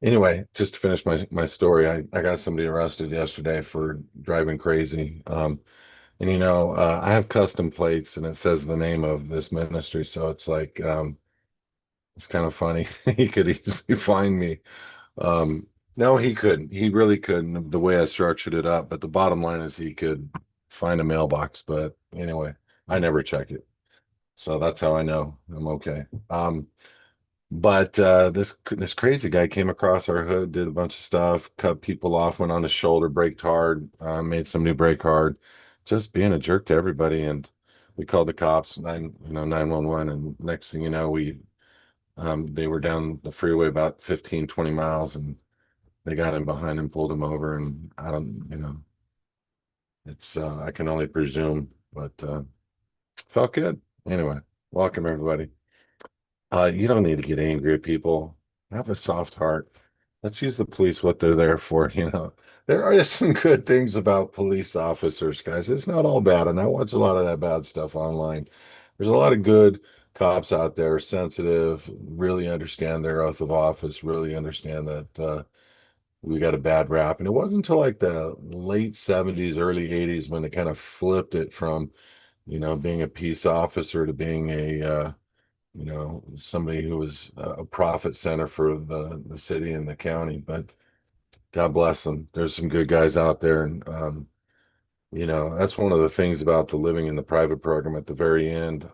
Anyway, just to finish my story, I got somebody arrested yesterday for driving crazy. And I have custom plates and it says the name of this ministry, so it's like it's kind of funny. He could easily find me. No, he couldn't. He really couldn't the way I structured it up. But the bottom line is he could find a mailbox. But anyway, I never check it. So that's how I know I'm okay. But this crazy guy came across our hood, did a bunch of stuff, cut people off, went on his shoulder, braked hard, made somebody brake hard, just being a jerk to everybody. And we called the cops, 911, and next thing you know, they were down the freeway about 15, 20 miles, and they got in behind him, pulled him over, and I don't, it's I can only presume, but felt good. Anyway, welcome everybody. You don't need to get angry at people. Have a soft heart. Let's use the police what they're there for, There are some good things about police officers, guys. It's not all bad, and I watch a lot of that bad stuff online. There's a lot of good cops out there, sensitive, really understand their oath of office, really understand that we got a bad rap. And it wasn't until like the late 70s, early 80s when they kind of flipped it from, being a peace officer to being somebody who was a profit center for the city and the county. But God bless them. There's some good guys out there. And, that's one of the things about the living in the private program at the very end.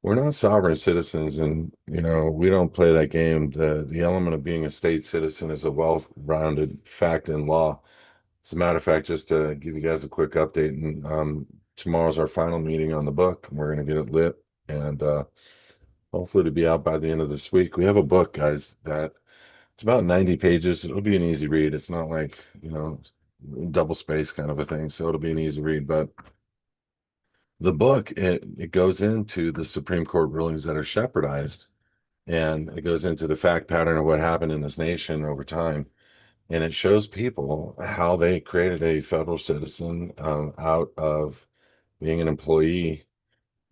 We're not sovereign citizens and, we don't play that game. The element of being a state citizen is a well-rounded fact in law. As a matter of fact, just to give you guys a quick update, and tomorrow's our final meeting on the book. We're going to get it lit. And hopefully to be out by the end of this week. We have a book, guys, that it's about 90 pages. It'll be an easy read. It's not like, double space kind of a thing. So it'll be an easy read. But the book, it goes into the Supreme Court rulings that are shepherdized, and it goes into the fact pattern of what happened in this nation over time. And it shows people how they created a federal citizen out of being an employee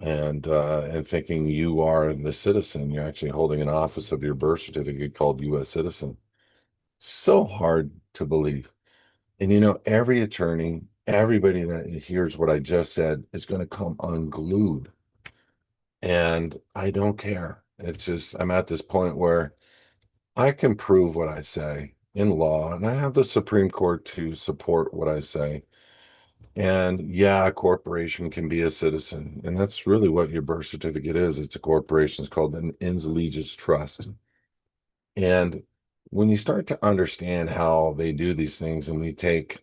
and thinking you are the citizen. You're actually holding an office of your birth certificate called U.S. citizen. So hard to believe. And every attorney, everybody that hears what I just said is going to come unglued. And I don't care. It's just, I'm at this point where I can prove what I say in law, and I have the Supreme Court to support what I say. And yeah, a corporation can be a citizen. And that's really what your birth certificate is. It's a corporation. It's called an ins legis trust. And when you start to understand how they do these things, and we take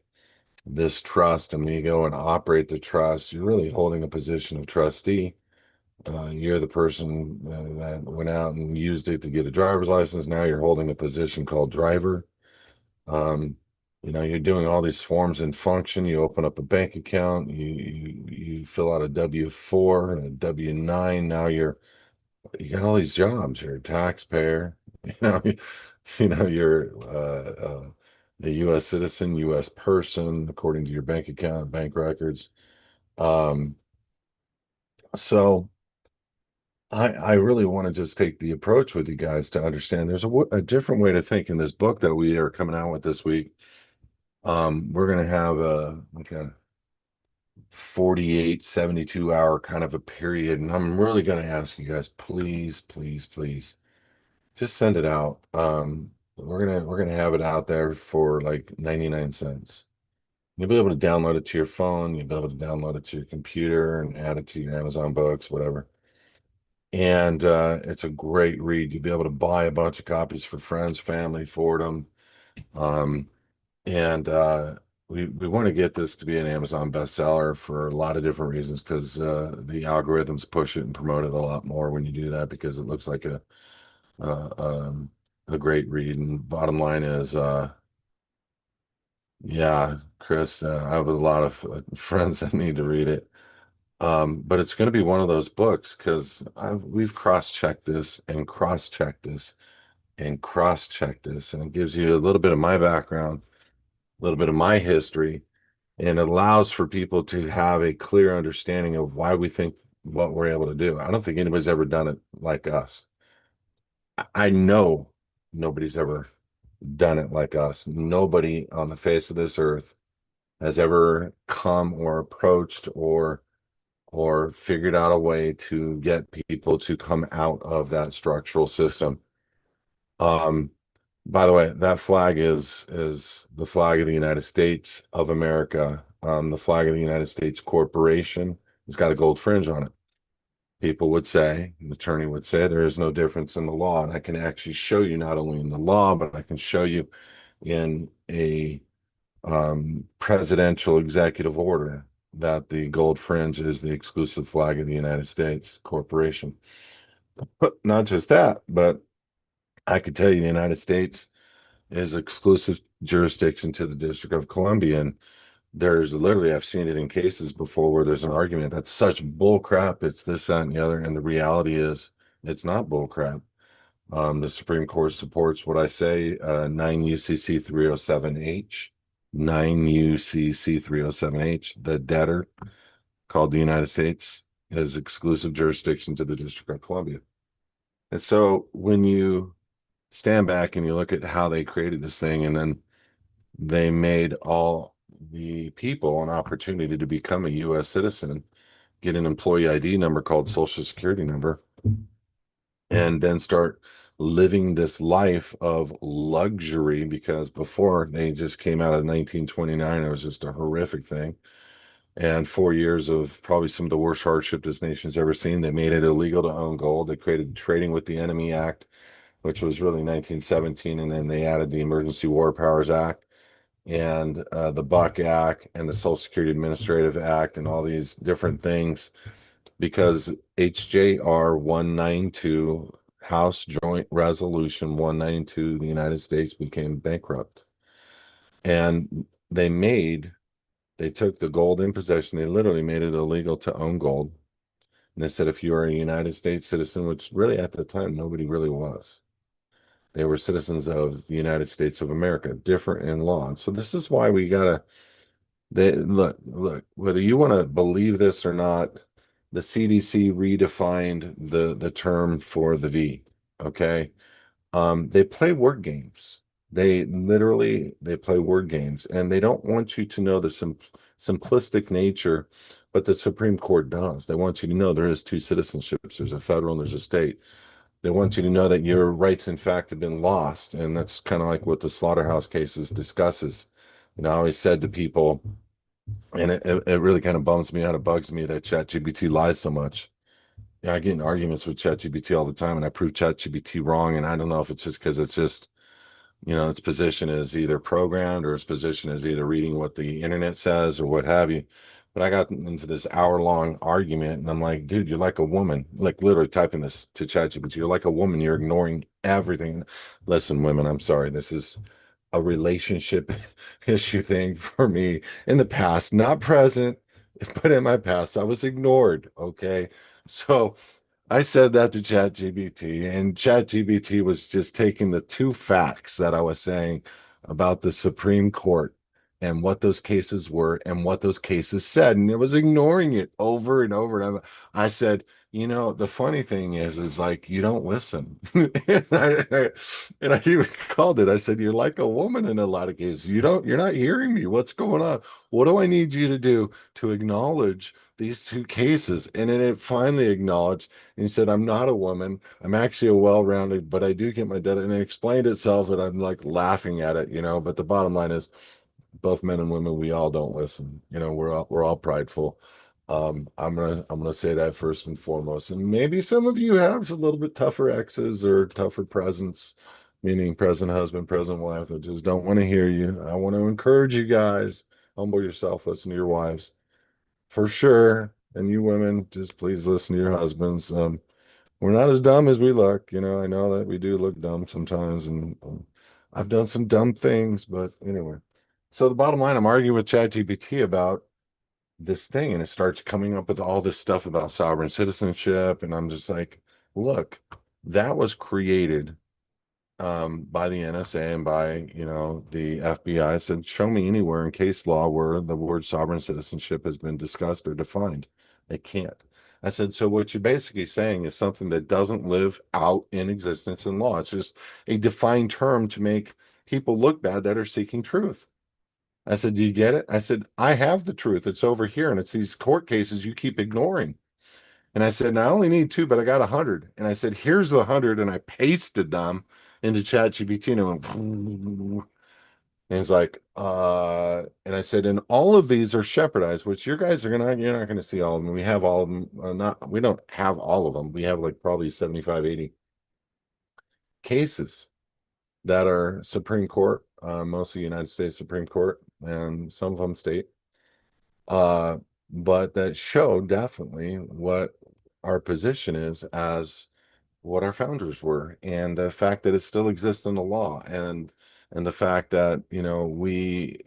this trust and we go and operate the trust, you're really holding a position of trustee. You're the person that went out and used it to get a driver's license. Now you're holding a position called driver. Um, you're doing all these forms and function. You open up a bank account, you fill out a W-4 and a W-9. Now you got all these jobs. You're a taxpayer. You know, you're a U.S. citizen, U.S. person, according to your bank account, bank records. Um, so I really want to just take the approach with you guys to understand there's a different way to think in this book that we are coming out with this week. We're going to have a 48, 72 hour kind of a period. And I'm really going to ask you guys, please, please, please, just send it out. We're gonna have it out there for like 99 cents. You'll be able to download it to your phone, you'll be able to download it to your computer and add it to your Amazon books, whatever. And it's a great read. You'll be able to buy a bunch of copies for friends, family, for them. Um, And we want to get this to be an Amazon bestseller for a lot of different reasons because the algorithms push it and promote it a lot more when you do that because it looks like uh, um, a great read. And bottom line is, yeah, Chris, I have a lot of friends that need to read it. But it's going to be one of those books because we've cross-checked this and cross-checked this and cross-checked this, and it gives you a little bit of my background, a little bit of my history, and it allows for people to have a clear understanding of why we think what we're able to do. I don't think anybody's ever done it like us. I know nobody's ever done it like us. Nobody on the face of this earth has ever come or approached or figured out a way to get people to come out of that structural system. Um, by the way, that flag is the flag of the United States of America. The flag of the United States Corporation has got a gold fringe on it. People would say, an attorney would say, there is no difference in the law. And I can actually show you not only in the law, but I can show you in a presidential executive order that the gold fringe is the exclusive flag of the United States Corporation. But not just that, but I could tell you the United States is exclusive jurisdiction to the District of Columbia. And there's literally, I've seen it in cases before where there's an argument that's such bull crap. It's this, that, and the other. And the reality is it's not bull crap. The Supreme Court supports what I say, 9 UCC 307H, 9 UCC 307H. The debtor, called the United States, has exclusive jurisdiction to the District of Columbia. And so when you stand back and you look at how they created this thing, and then they made all the people an opportunity to become a U.S. citizen, get an employee ID number called Social Security number, and then start living this life of luxury, because before they just came out of 1929, it was just a horrific thing. And 4 years of probably some of the worst hardship this nation's ever seen. They made it illegal to own gold. They created Trading with the Enemy Act, which was really 1917. And then they added the Emergency War Powers Act and the Buck Act and the Social Security Administrative Act and all these different things, because HJR 192, House Joint Resolution 192, the United States became bankrupt. And they took the gold in possession. They literally made it illegal to own gold. And they said if you are a United States citizen, which really at the time nobody really was, they were citizens of the United States of America, different in law. And so this is why we gotta look, whether you want to believe this or not, the CDC redefined the term for the V. Okay. They play word games. They play word games, and they don't want you to know the simplistic nature, but the Supreme Court does. They want you to know there is two citizenships. There's a federal and there's a state. They want you to know that your rights, in fact, have been lost. And that's kind of like what the slaughterhouse cases discusses. I always said to people, and it really kind of bums me out, it bugs me that ChatGPT lies so much. Yeah, I get in arguments with ChatGPT all the time, and I prove ChatGPT wrong. And I don't know if it's just because it's just, its position is either programmed or its position is either reading what the internet says or what have you. But I got into this hour-long argument, and I'm like, dude, you're like a woman. Like literally typing this to ChatGPT, you're like a woman. You're ignoring everything. Listen, women, I'm sorry. This is a relationship issue thing for me in the past, not present, but in my past, I was ignored. Okay. So I said that to ChatGPT, and ChatGPT was just taking the two facts that I was saying about the Supreme Court and what those cases were and what those cases said, and it was ignoring it over and over. And I said, the funny thing is like you don't listen. And I even called it. I said, you're like a woman in a lot of cases. You're not hearing me. What's going on? What do I need you to do to acknowledge these two cases? And then it finally acknowledged, and he said, I'm not a woman. I'm actually a well-rounded, but I do get my data. And it explained itself, and I'm like laughing at it, but the bottom line is both men and women, we all don't listen. We're all prideful. I'm gonna say that first and foremost. And maybe some of you have a little bit tougher exes or tougher presents, meaning present husband, present wife, that just don't want to hear you. I want to encourage you guys, humble yourself, listen to your wives for sure. And you women, just please listen to your husbands. We're not as dumb as we look. I know that we do look dumb sometimes, and I've done some dumb things, but anyway. So the bottom line, I'm arguing with ChatGPT about this thing, and it starts coming up with all this stuff about sovereign citizenship, and I'm just like, look, that was created by the NSA and by the FBI. Said, show me anywhere in case law where the word sovereign citizenship has been discussed or defined. It can't. I said, so what you're basically saying is something that doesn't live out in existence in law. It's just a defined term to make people look bad that are seeking truth. I said, do you get it? I said, I have the truth. It's over here, and it's these court cases you keep ignoring. And I said, and I only need two, but I got 100. And I said, here's the 100, and I pasted them into ChatGPT, and it went, and it's like, and I said, and all of these are shepherdized, which your guys are gonna, you're not gonna see all of them. We have all of them, not, we don't have all of them. We have like probably 75, 80 cases that are Supreme Court, mostly United States Supreme Court, and some of them state, uh, but that show definitely what our position is as what our founders were, and the fact that it still exists in the law, and the fact that we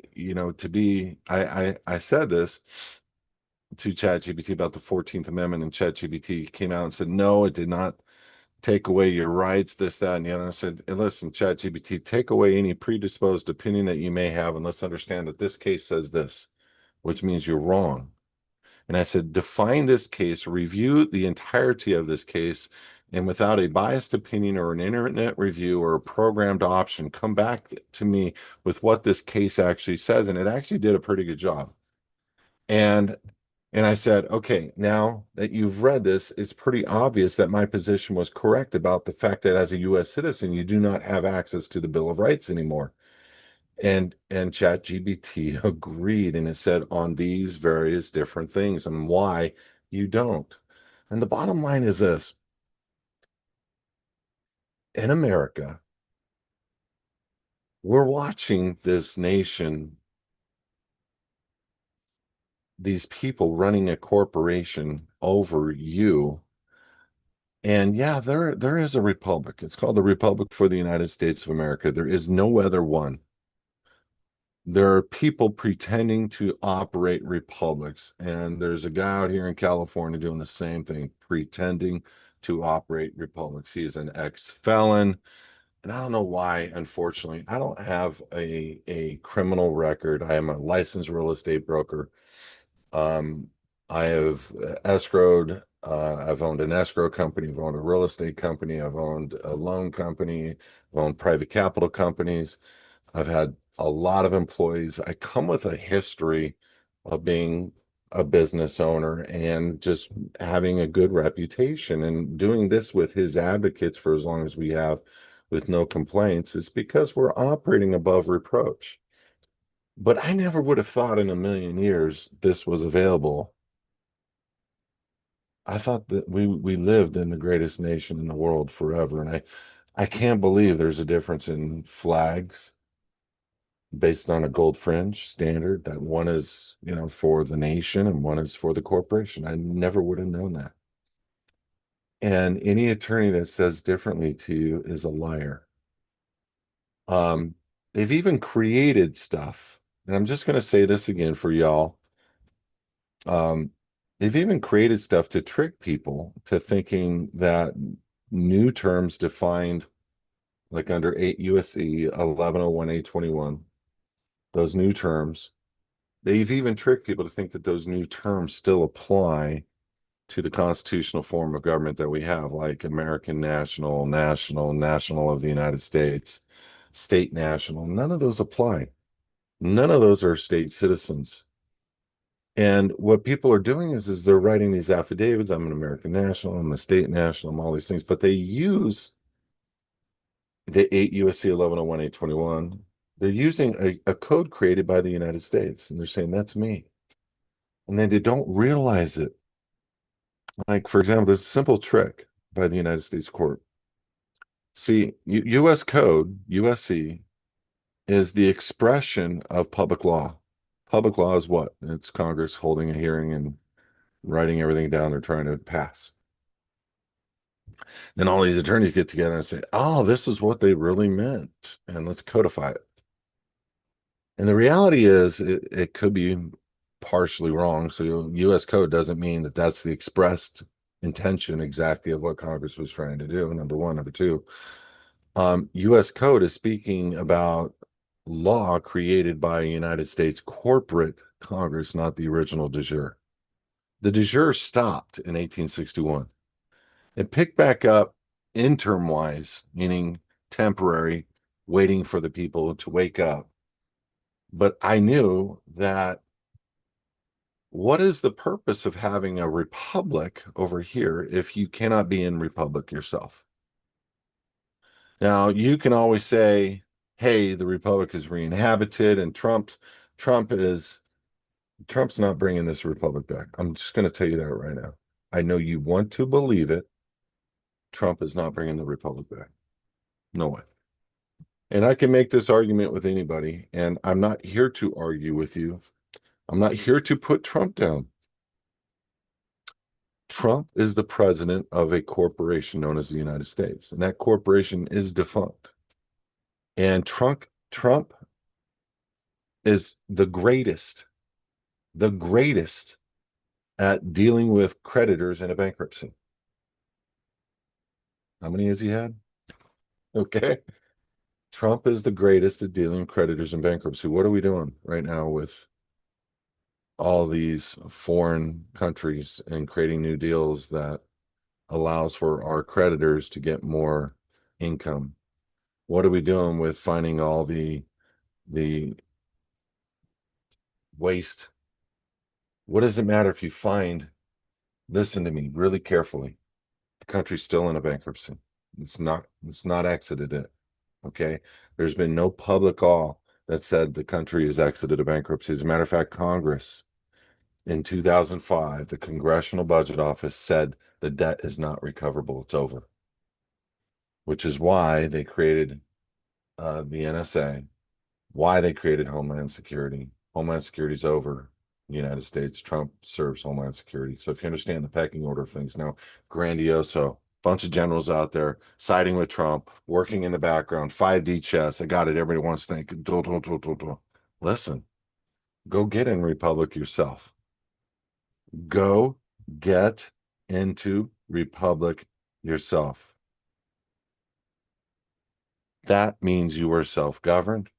to be I said this to ChatGPT about the 14th Amendment, and ChatGPT came out and said no, it did not take away your rights, this, that, and the other. I said, "Hey, listen, ChatGPT, take away any predisposed opinion that you may have, and let's understand that this case says this, which means you're wrong." And I said, define this case, review the entirety of this case, and without a biased opinion or an internet review or a programmed option, come back to me with what this case actually says. And it actually did a pretty good job. And I said, okay, now that you've read this, it's pretty obvious that my position was correct about the fact that as a US citizen, you do not have access to the Bill of Rights anymore. And ChatGPT agreed, and it said on these various different things and why you don't. And the bottom line is this: in America, we're watching this nation, these people running a corporation over you. And yeah, there is a republic. It's called the Republic for the United States of America. There is no other one. There are people pretending to operate republics, and there's a guy out here in California doing the same thing, pretending to operate republics. He's an ex-felon, and I don't know why. Unfortunately, I don't have a criminal record. I am a licensed real estate broker. um I have escrowed, I've owned an escrow company, I've owned a real estate company, I've owned a loan company, I've owned private capital companies. I've had a lot of employees. I come with a history of being a business owner and just having a good reputation, and doing this with his advocates for as long as we have with no complaints is because we're operating above reproach. But I never would have thought in a million years this was available. I thought that we lived in the greatest nation in the world forever, and I can't believe there's a difference in flags based on a gold fringe standard, that one is, for the nation and one is for the corporation. I never would have known that. And any attorney that says differently to you is a liar. Um, they've even created stuff, and I'm just going to say this again for y'all. Um, they've even created stuff to trick people to thinking that new terms defined like under 8 USC 1101A21, those new terms. They've even tricked people to think that those new terms still apply to the constitutional form of government that we have, like American national, national, national of the United States, state national. None of those apply. None of those are state citizens. And what people are doing is they're writing these affidavits. I'm an American national, I'm a state national, I'm all these things, but they use the 8 USC 1101A21. They're using a code created by the United States, and they're saying that's me. And then they don't realize it. Like, for example, there's a simple trick by the United States court. See, U.S. Code, USC, is the expression of public law. Public law is what? It's Congress holding a hearing and writing everything down they're trying to pass. Then all these attorneys get together and say, oh, this is what they really meant, and let's codify it. And the reality is, it could be partially wrong. So U.S. Code doesn't mean that that's the expressed intention exactly of what Congress was trying to do. Number one. Number two, U.S. Code is speaking about law created by a United States corporate Congress, not the original de jure. The de jure stopped in 1861. It picked back up interim wise, meaning temporary, waiting for the people to wake up. But I knew that what is the purpose of having a republic over here if you cannot be in republic yourself? Now, you can always say, hey, the republic is re-inhabited and Trump Trump's not bringing this republic back. I'm just going to tell you that right now. I know you want to believe it. Trump is not bringing the republic back. No way. And I can make this argument with anybody, and I'm not here to argue with you. I'm not here to put Trump down. Trump is the president of a corporation known as the United States, and that corporation is defunct. And Trump is the greatest at dealing with creditors in a bankruptcy. How many has he had? Okay. Trump is the greatest at dealing with creditors in bankruptcy. What are we doing right now with all these foreign countries and creating new deals that allows for our creditors to get more income? What are we doing with finding all the waste? What does it matter if you find, listen to me really carefully, the country's still in a bankruptcy. It's not exited it. Okay. There's been no public law that said the country has exited a bankruptcy. As a matter of fact, Congress in 2005, the Congressional Budget Office said the debt is not recoverable. It's over, which is why they created the NSA, why they created Homeland Security. Homeland Security is over the United States. Trump serves Homeland Security. So if you understand the pecking order of things now, grandioso, bunch of generals out there siding with Trump, working in the background, 5D chess. I got it. Everybody wants to think. Listen, go get in Republic yourself. Go get into Republic yourself. That means you are self-governed.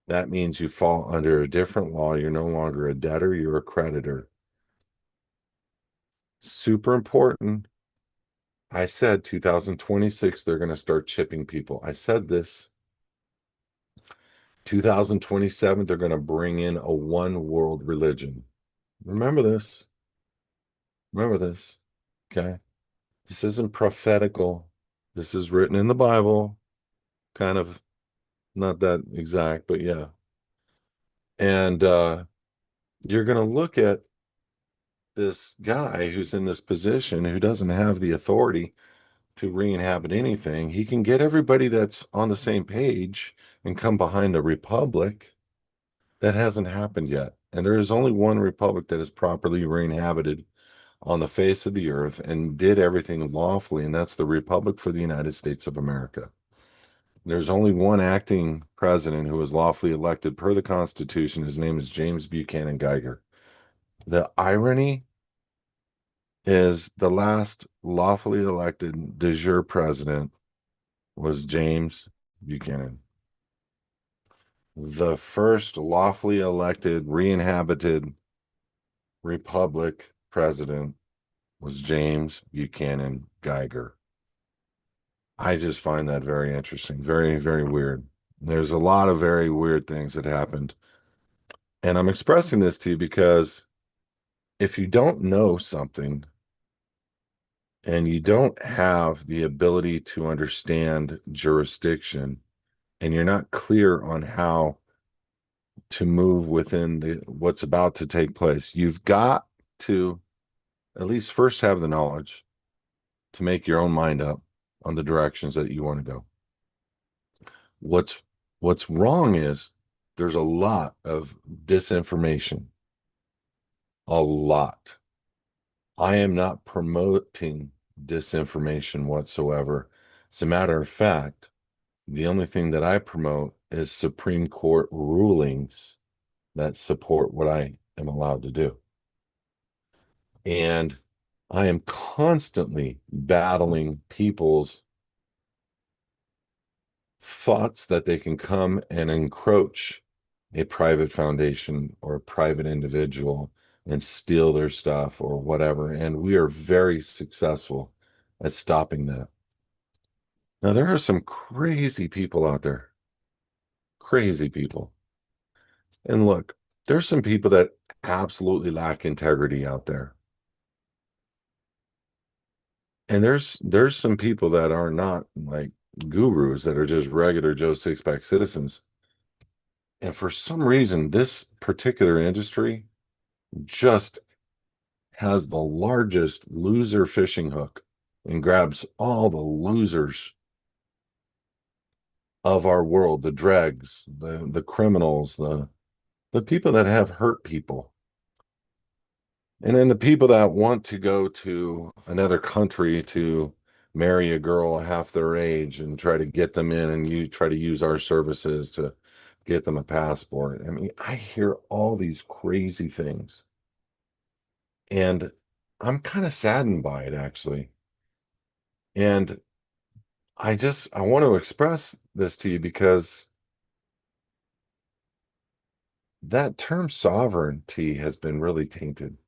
That means you fall under a different law. You're no longer a debtor, you're a creditor. Super important. I said 2026, they're going to start chipping people. I said this. 2027, they're going to bring in a one world religion. Remember this. Remember this. Okay. This isn't prophetical. This is written in the Bible. Kind of not that exact, but yeah. And you're going to look at this guy who's in this position who doesn't have the authority to re-inhabit anything. He can get everybody that's on the same page and come behind a republic. That hasn't happened yet. And there is only one republic that is properly re-inhabited on the face of the earth and did everything lawfully, and that's the Republic for the United States of America. There's only one acting president who was lawfully elected per the Constitution. His name is James Buchanan Geiger. The irony is the last lawfully elected de jure president was James Buchanan. The first lawfully elected, re-inhabited republic president was James Buchanan Geiger. I just find that very interesting, very, very weird. There's a lot of very weird things that happened. And I'm expressing this to you because if you don't know something and you don't have the ability to understand jurisdiction and you're not clear on how to move within what's about to take place, you've got to at least first have the knowledge to make your own mind up on the directions that you want to go. What's wrong is there's a lot of disinformation. A lot. I am not promoting disinformation whatsoever. As a matter of fact, the only thing that I promote is Supreme Court rulings that support what I am allowed to do. And I am constantly battling people's thoughts that they can come and encroach a private foundation or a private individual and steal their stuff or whatever. And we are very successful at stopping that. Now, there are some crazy people out there, crazy people. And look, there's some people that absolutely lack integrity out there. And there's some people that are not like gurus that are just regular Joe Sixpack citizens. And for some reason, this particular industry just has the largest loser fishing hook and grabs all the losers of our world, the dregs, the criminals, the people that have hurt people. And then the people that want to go to another country to marry a girl half their age and try to get them in, and you try to use our services to get them a passport. I mean, I hear all these crazy things, and I'm kind of saddened by it actually. And I want to express this to you because that term sovereignty has been really tainted.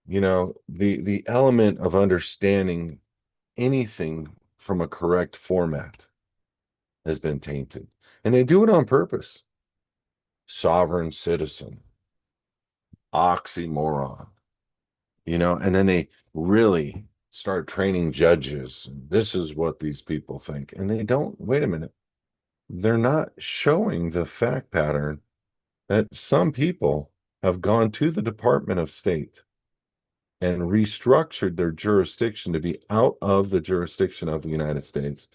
You know, the element of understanding anything from a correct format has been tainted. And they do it on purpose. Sovereign citizen, oxymoron, and then they really start training judges. This is what these people think. And they don't, wait a minute, they're not showing the fact pattern that some people have gone to the Department of State and restructured their jurisdiction to be out of the jurisdiction of the United States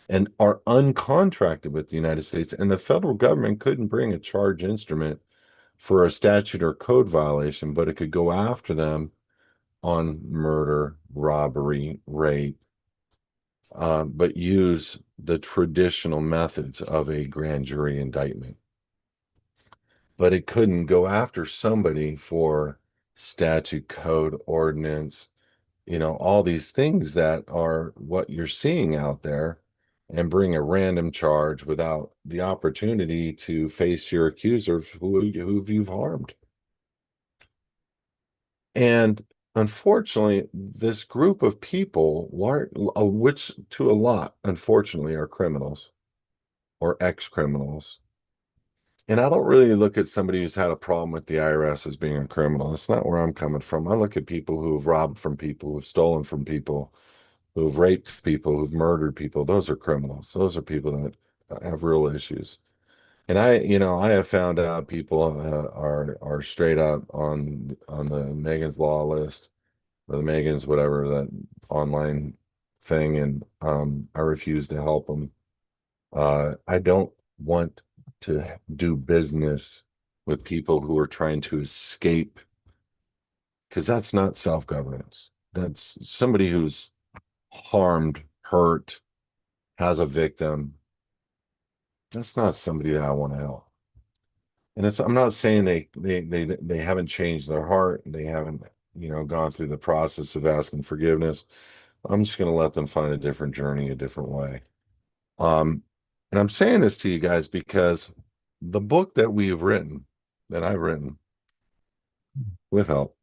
and are uncontracted with the United States. And the federal government couldn't bring a charge instrument for a statute or code violation, but it could go after them on murder, robbery, rape, but use the traditional methods of a grand jury indictment. But it couldn't go after somebody for statute, code, ordinance, all these things that are what you're seeing out there, and bring a random charge without the opportunity to face your accuser who you've harmed. And unfortunately, this group of people, which to a lot, unfortunately, are criminals or ex-criminals. And I don't really look at somebody who's had a problem with the IRS as being a criminal. That's not where I'm coming from. I look at people who've robbed from people, who've stolen from people, who've raped people, who've murdered people. Those are criminals. Those are people that have real issues. And I have found out people are straight up on the Megan's Law list or the Megan's whatever that online thing, and I refuse to help them. I don't want to do business with people who are trying to escape, because that's not self-governance. That's somebody who's harmed, hurt, has a victim. That's not somebody that I want to help. And I'm not saying they haven't changed their heart. They haven't, gone through the process of asking forgiveness. I'm just going to let them find a different journey, a different way. Um, and I'm saying this to you guys because the book that we've written, that I've written with help,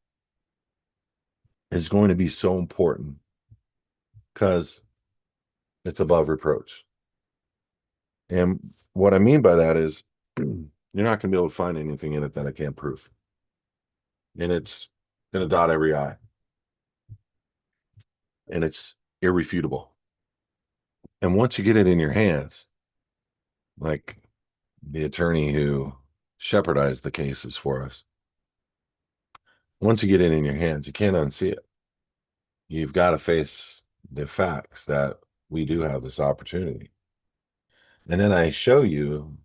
is going to be so important because it's above reproach. And what I mean by that is you're not going to be able to find anything in it that I can't prove. And it's going to dot every I. And it's irrefutable. And once you get it in your hands, like the attorney who shepherdized the cases for us, once you get it in your hands, you can't unsee it. You've got to face the facts that we do have this opportunity. And then I show you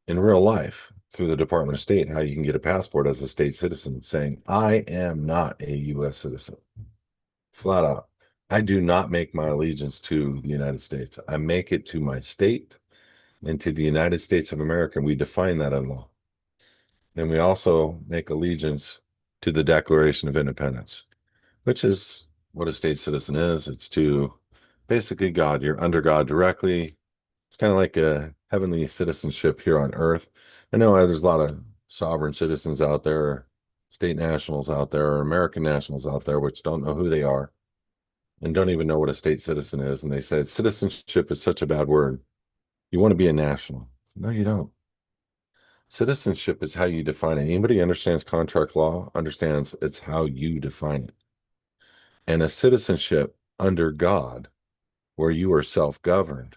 in real life through the Department of State how you can get a passport as a state citizen saying, I am not a U.S. citizen. Flat out. I do not make my allegiance to the United States. I make it to my state and to the United States of America. And we define that in law. And we also make allegiance to the Declaration of Independence, which is what a state citizen is. It's to basically God. You're under God directly. It's kind of like a heavenly citizenship here on earth. I know there's a lot of sovereign citizens out there, state nationals out there, or American nationals out there, which don't know who they are and don't even know what a state citizen is. And they said citizenship is such a bad word. You want to be a national. No, you don't. Citizenship is how you define it. Anybody who understands contract law understands it's how you define it. And a citizenship under God, where you are self-governed,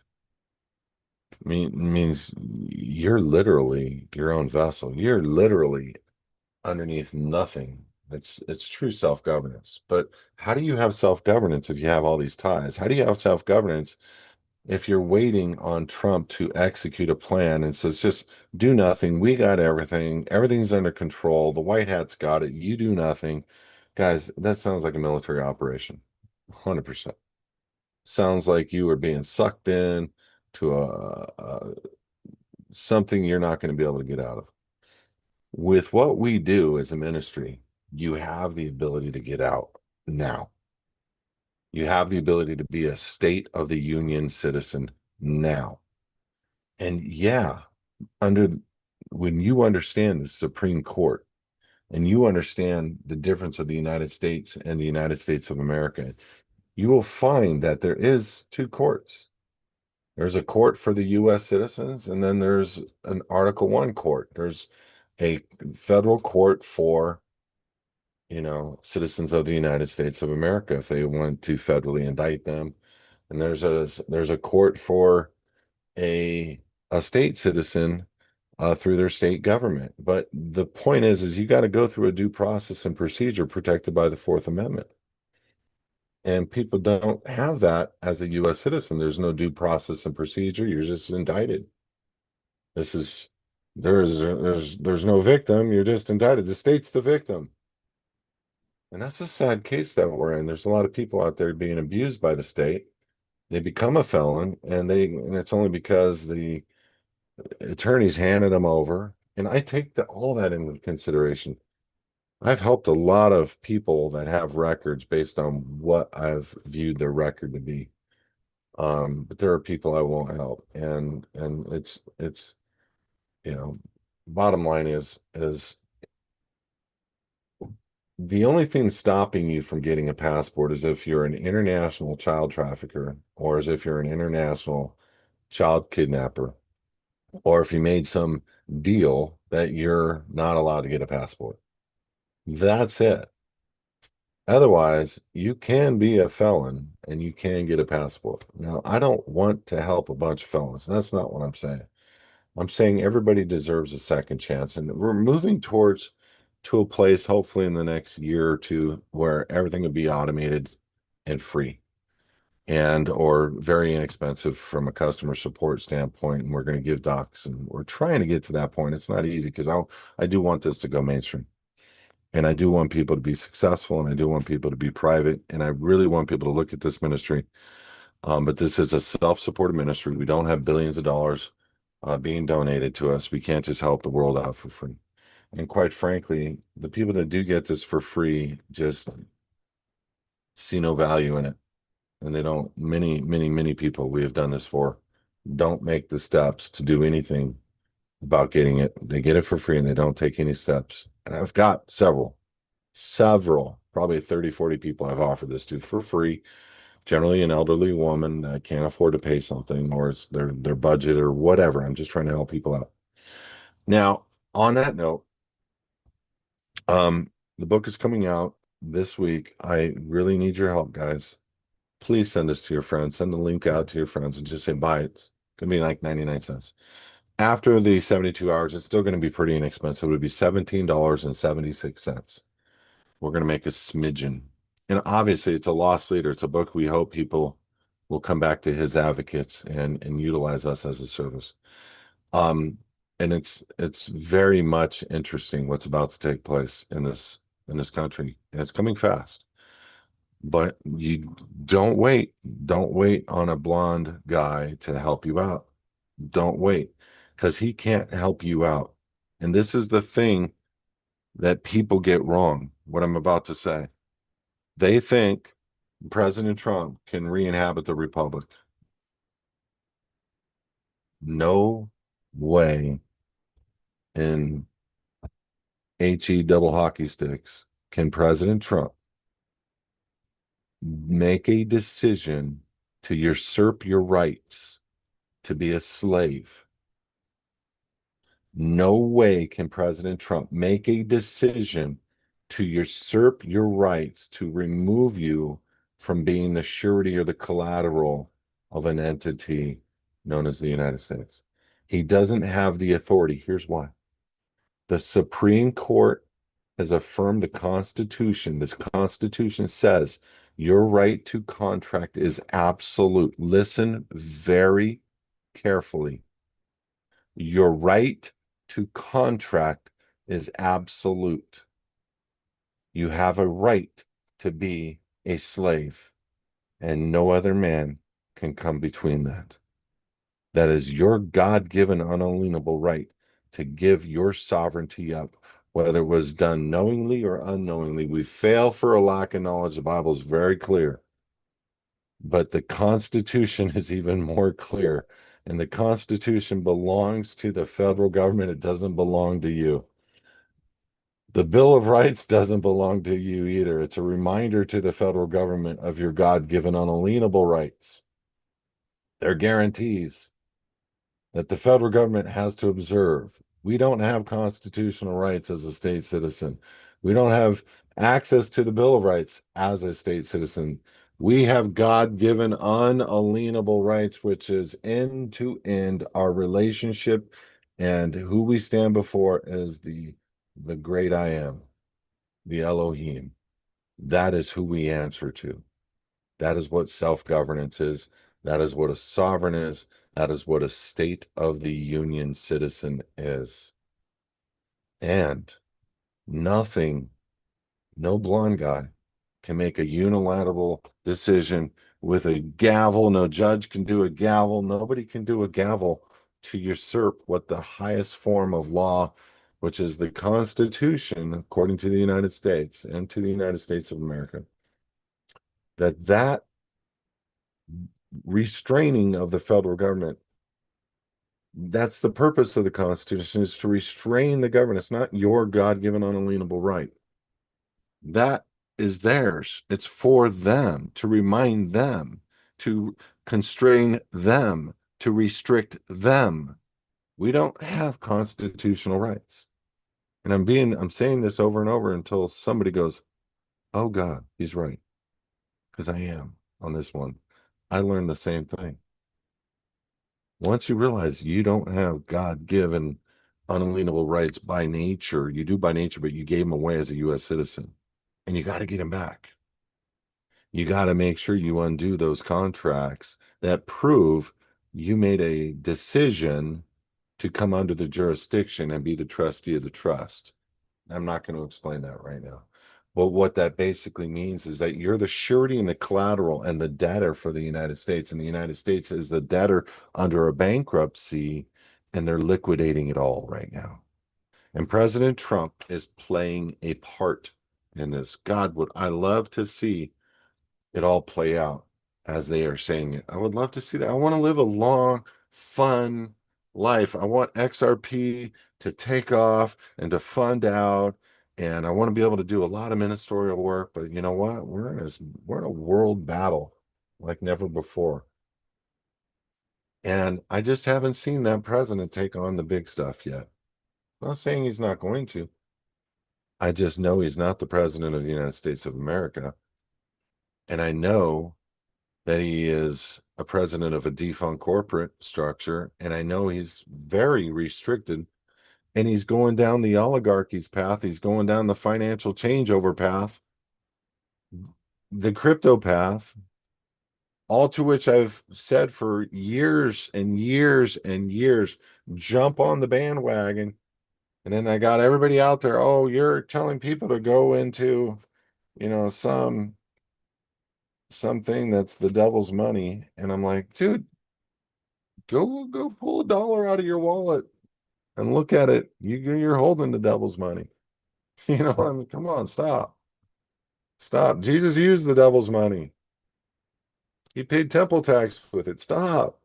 means you're literally your own vessel. You're literally underneath nothing. It's true self-governance. But how do you have self-governance if you have all these ties? How do you have self-governance if you're waiting on Trump to execute a plan and says, just do nothing? We got everything. Everything's under control. The White Hat's got it. You do nothing. Guys, that sounds like a military operation. 100%. Sounds like you are being sucked in to something you're not going to be able to get out of. With what we do as a ministry, you have the ability to get out now. You have the ability to be a state of the union citizen now. And yeah, under when you understand the Supreme Court and you understand the difference of the United States and the United States of America, you will find that there is two courts. There's a court for the US citizens, and then there's an Article 1 court. There's a federal court for, citizens of the United States of America if they want to federally indict them. And there's a court for a state citizen through their state government. But the point is you got to go through a due process and procedure protected by the Fourth Amendment. And people don't have that as a U.S. citizen. There's no due process and procedure. You're just indicted. This is there's no victim. You're just indicted. The state's the victim. And that's a sad case that we're in. There's a lot of people out there being abused by the state. They become a felon, and it's only because the attorneys handed them over. And I take all that into consideration. I've helped a lot of people that have records based on what I've viewed their record to be. But there are people I won't help. And it's you know, bottom line is the only thing stopping you from getting a passport is if you're an international child trafficker, or as if you're an international child kidnapper, or if you made some deal that you're not allowed to get a passport. That's it. Otherwise, you can be a felon and you can get a passport. Now, I don't want to help a bunch of felons. That's not what I'm saying. I'm saying everybody deserves a second chance, and we're moving towards to a place, hopefully in the next year or two, where everything will be automated and free and or very inexpensive from a customer support standpoint. And we're going to give docs, and we're trying to get to that point. It's not easy because I do want this to go mainstream. And I do want people to be successful, and I do want people to be private, and I really want people to look at this ministry. But this is a self-supported ministry. We don't have billions of dollars being donated to us. We can't just help the world out for free. And quite frankly, the people that do get this for free just see no value in it. And they don't, many people we have done this for don't make the steps to do anything about getting it. They get it for free and they don't take any steps. And I've got several, probably 30, 40 people I've offered this to for free. Generally an elderly woman that can't afford to pay something, or it's their budget or whatever. I'm just trying to help people out. Now, on that note, the book is coming out this week. I really need your help, guys. Please send this to your friends. Send the link out to your friends and just say buy it. It's gonna be like 99 cents. After the 72 hours, it's still going to be pretty inexpensive. It would be $17.76. We're going to make a smidgen. And obviously, it's a lost leader. It's a book we hope people will come back to his advocates and utilize us as a service. Um, and it's very much interesting what's about to take place in this country, and it's coming fast. But you don't wait. Don't wait on a blonde guy to help you out. Don't wait, because he can't help you out. And this is the thing that people get wrong, what I'm about to say. They think President Trump can re-inhabit the republic. No way in HE double hockey sticks. Can President Trump make a decision to usurp your rights to be a slave? No way can President Trump make a decision to usurp your rights to remove you from being the surety or the collateral of an entity known as the United States. He doesn't have the authority. Here's why. The Supreme Court has affirmed the Constitution. The Constitution says your right to contract is absolute. Listen very carefully. Your right to contract is absolute. You have a right to be a slave, and no other man can come between that. That is your God-given unalienable right to give your sovereignty up, whether it was done knowingly or unknowingly. We fail for a lack of knowledge. The Bible is very clear. But the Constitution is even more clear. And the Constitution belongs to the federal government. It doesn't belong to you. The Bill of Rights doesn't belong to you either. It's a reminder to the federal government of your God-given unalienable rights. They're guarantees that the federal government has to observe. We don't have constitutional rights as a state citizen. We don't have access to the Bill of Rights as a state citizen. We have God-given unalienable rights, which is end to end our relationship and who we stand before as the great I am, the Elohim. That is who we answer to. That is what self-governance is. That is what a sovereign is. That is what a state of the union citizen is. And nothing, no blind guy can make a unilateral decision with a gavel. No judge can do a gavel. Nobody can do a gavel to usurp what the highest form of law, which is the Constitution, according to the United States and to the United States of America, that restraining of the federal government, that's the purpose of the Constitution, is to restrain the government. It's not your God-given unalienable right. That is theirs. It's for them, to remind them, to constrain them, to restrict them. We don't have constitutional rights. And I'm saying this over and over until somebody goes, "Oh God, he's right." Because I am on this one. I learned the same thing. Once you realize you don't have God-given unalienable rights by nature, you do by nature, but you gave them away as a U.S. citizen, and you got to get them back. You got to make sure you undo those contracts that prove you made a decision to come under the jurisdiction and be the trustee of the trust. I'm not going to explain that right now. But what that basically means is that you're the surety and the collateral and the debtor for the United States. And the United States is the debtor under a bankruptcy, and they're liquidating it all right now. And President Trump is playing a part in this. God, would I love to see it all play out as they are saying it. I would love to see that. I want to live a long, fun life. I want XRP to take off and to fund out. And I want to be able to do a lot of ministerial work. But you know what? We're in a world battle like never before. And I just haven't seen that president take on the big stuff yet. I'm not saying he's not going to. I just know he's not the president of the United States of America. And I know that he is a president of a defunct corporate structure, and I know he's very restricted, and he's going down the oligarchy's path. He's going down the financial changeover path, the crypto path, all to which I've said for years and years and years, jump on the bandwagon. And then I got everybody out there, oh, you're telling people to go into, something that's the devil's money. And I'm like, dude, go pull $1 out of your wallet and look at it. You're holding the devil's money. I mean, come on, stop. Jesus used the devil's money. He paid temple tax with it. Stop.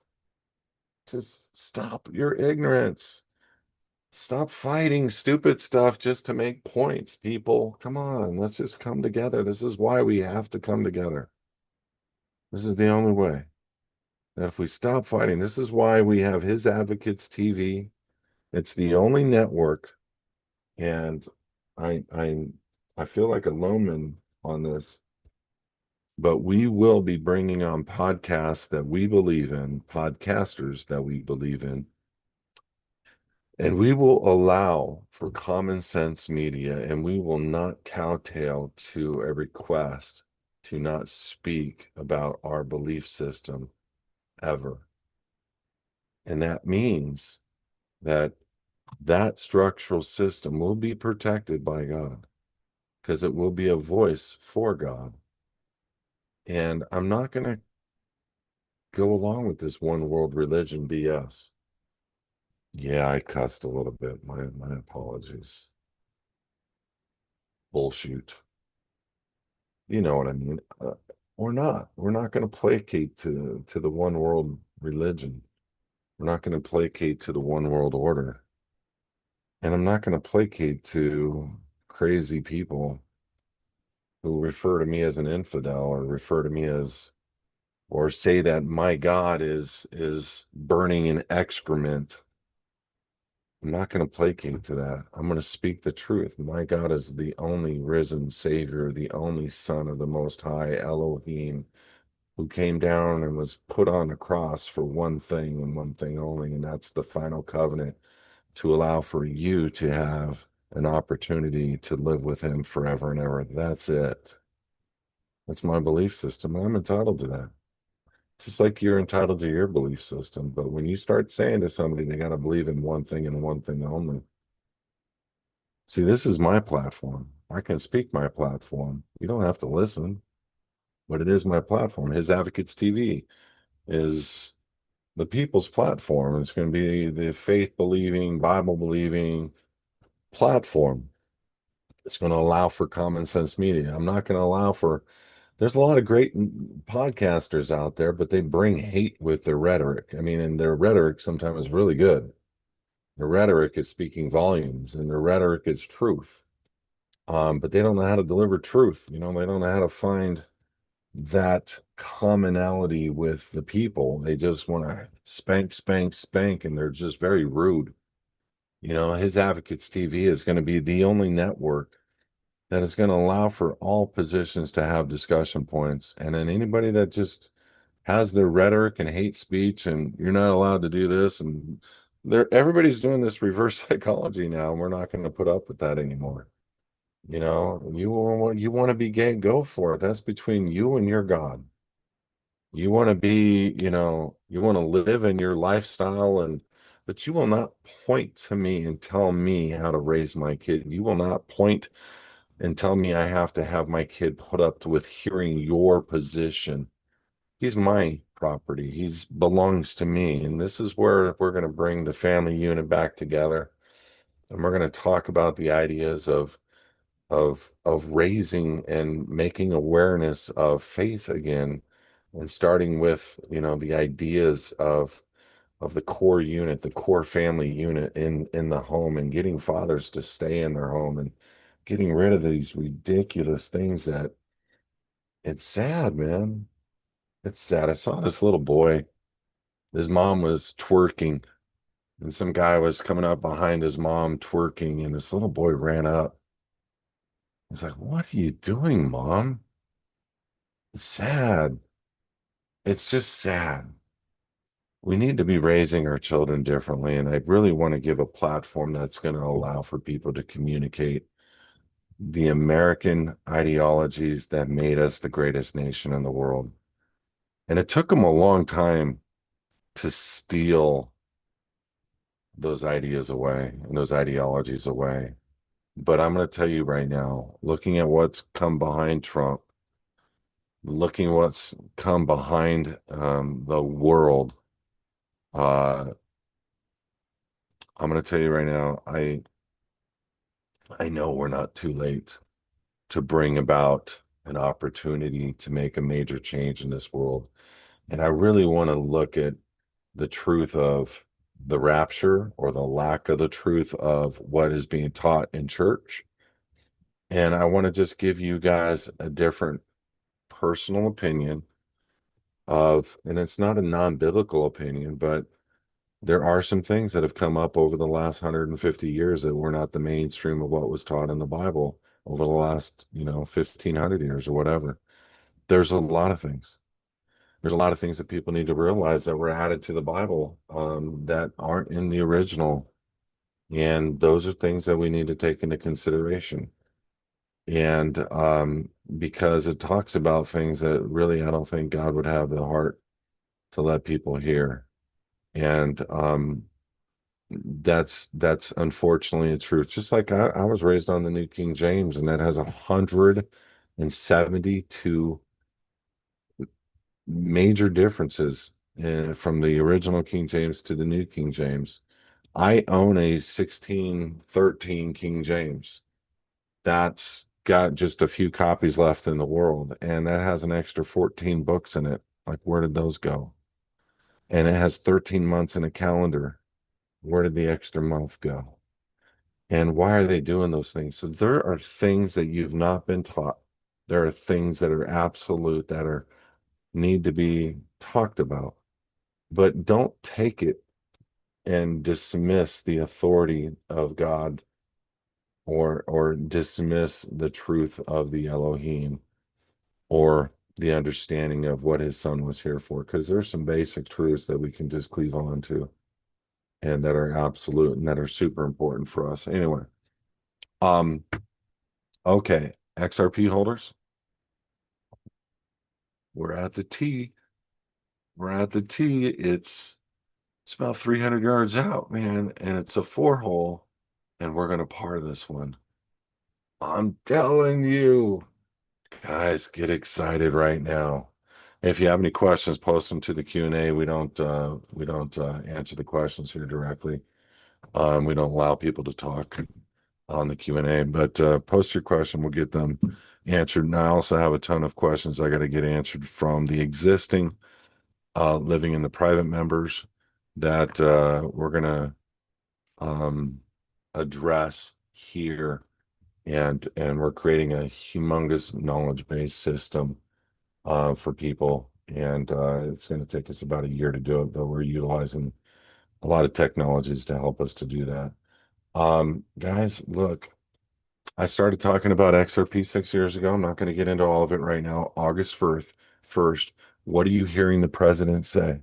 Just stop your ignorance. Stop fighting stupid stuff just to make points, people. Come on, let's just come together. This is why we have to come together. This is the only way. That if we stop fighting, this is why we have His Advocates TV. It's the only network, and I I I feel like a lone on this, but we will be bringing on podcasts that we believe in, podcasters that we believe in, and we will allow for common sense media, and we will not kowtow to a request to not speak about our belief system ever. And that means that that structural system will be protected by God because it will be a voice for God. And I'm not going to go along with this one world religion BS. Yeah, I cussed a little bit. My apologies. Bullshit. You know what I mean? We're not. We're not going to placate to the one world religion. We're not going to placate to the one world order. And I'm not going to placate to crazy people who refer to me as an infidel or refer to me as or say that my God is burning in excrement. I'm not going to placate to that. I'm going to speak the truth. My God is the only risen Savior, the only Son of the Most High Elohim, who came down and was put on the cross for one thing and one thing only, and that's the final covenant to allow for you to have an opportunity to live with Him forever and ever. That's it. That's my belief system, and I'm entitled to that. Just like you're entitled to your belief system. But when you start saying to somebody they got to believe in one thing and one thing only, see, this is my platform. I can speak my platform. You don't have to listen, but it is my platform. His Advocates TV is the people's platform. It's going to be the faith believing, Bible believing platform. It's going to allow for common sense media. I'm not going to allow for, there's a lot of great podcasters out there, but they bring hate with their rhetoric. I mean, and their rhetoric sometimes is really good. Their rhetoric is speaking volumes and their rhetoric is truth. But they don't know how to deliver truth. You know, they don't know how to find that commonality with the people. They just want to spank, spank, spank, and they're just very rude. You know, His Advocates TV is going to be the only network that is going to allow for all positions to have discussion points. And then anybody that just has their rhetoric and hate speech and you're not allowed to do this and everybody's doing this reverse psychology now, and we're not going to put up with that anymore. You know, you want to be gay, go for it. That's between you and your God. You want to be, you know, you want to live in your lifestyle and but you will not point to me and tell me how to raise my kid. You will not point and tell me I have to have my kid put up with hearing your position. He's my property. He's belongs to me. And this is where we're going to bring the family unit back together. And we're going to talk about the ideas of raising and making awareness of faith again and starting with, you know, the ideas of the core unit, the core family unit in the home and getting fathers to stay in their home and getting rid of these ridiculous things that it's sad, man. It's sad. I saw this little boy. His mom was twerking, and some guy was coming up behind his mom twerking, and this little boy ran up. He's like, "What are you doing, mom?" It's sad. It's just sad. We need to be raising our children differently, and I really want to give a platform that's going to allow for people to communicate the American ideologies that made us the greatest nation in the world. And it took them a long time to steal those ideas away and those ideologies away. But I'm going to tell you right now, looking at what's come behind Trump, looking what's come behind the world, uh, I'm going to tell you right now, I know we're not too late to bring about an opportunity to make a major change in this world. And I really want to look at the truth of the rapture or the lack of the truth of what is being taught in church. And I want to just give you guys a different personal opinion of, and it's not a non-biblical opinion, but there are some things that have come up over the last 150 years that were not the mainstream of what was taught in the Bible over the last, 1500 years or whatever. There's a lot of things. There's a lot of things that people need to realize that were added to the Bible that aren't in the original. And those are things that we need to take into consideration. And because it talks about things that really I don't think God would have the heart to let people hear. And that's unfortunately the truth. Just like I was raised on the New King James, and that has 172 major differences from the original King James to the New King James. I own a 1613 King James. That's got just a few copies left in the world, and that has an extra 14 books in it. Like, where did those go? And it has 13 months in a calendar. Where did the extra month go? And why are they doing those things? So there are things that you've not been taught. There are things that are absolute that are need to be talked about. But don't take it and dismiss the authority of God or dismiss the truth of the Elohim or the understanding of what his son was here for. Because there's some basic truths that we can just cleave on to and that are absolute and that are super important for us. Anyway, um, okay, XRP holders, we're at the T. We're at the T. It's about 300 yards out, man, and it's a four hole, and we're gonna par this one. I'm telling you, guys, get excited right now. If you have any questions, post them to the Q&A. We don't answer the questions here directly. We don't allow people to talk on the Q&A, but post your question. We'll get them answered. And I also have a ton of questions I got to get answered from the existing living in the private members that we're going to um, address here. And we're creating a humongous knowledge-based system for people. And it's going to take us about a year to do it, though we're utilizing a lot of technologies to help us to do that. Guys, look, I started talking about XRP 6 years ago. I'm not going to get into all of it right now. August 1st, what are you hearing the president say?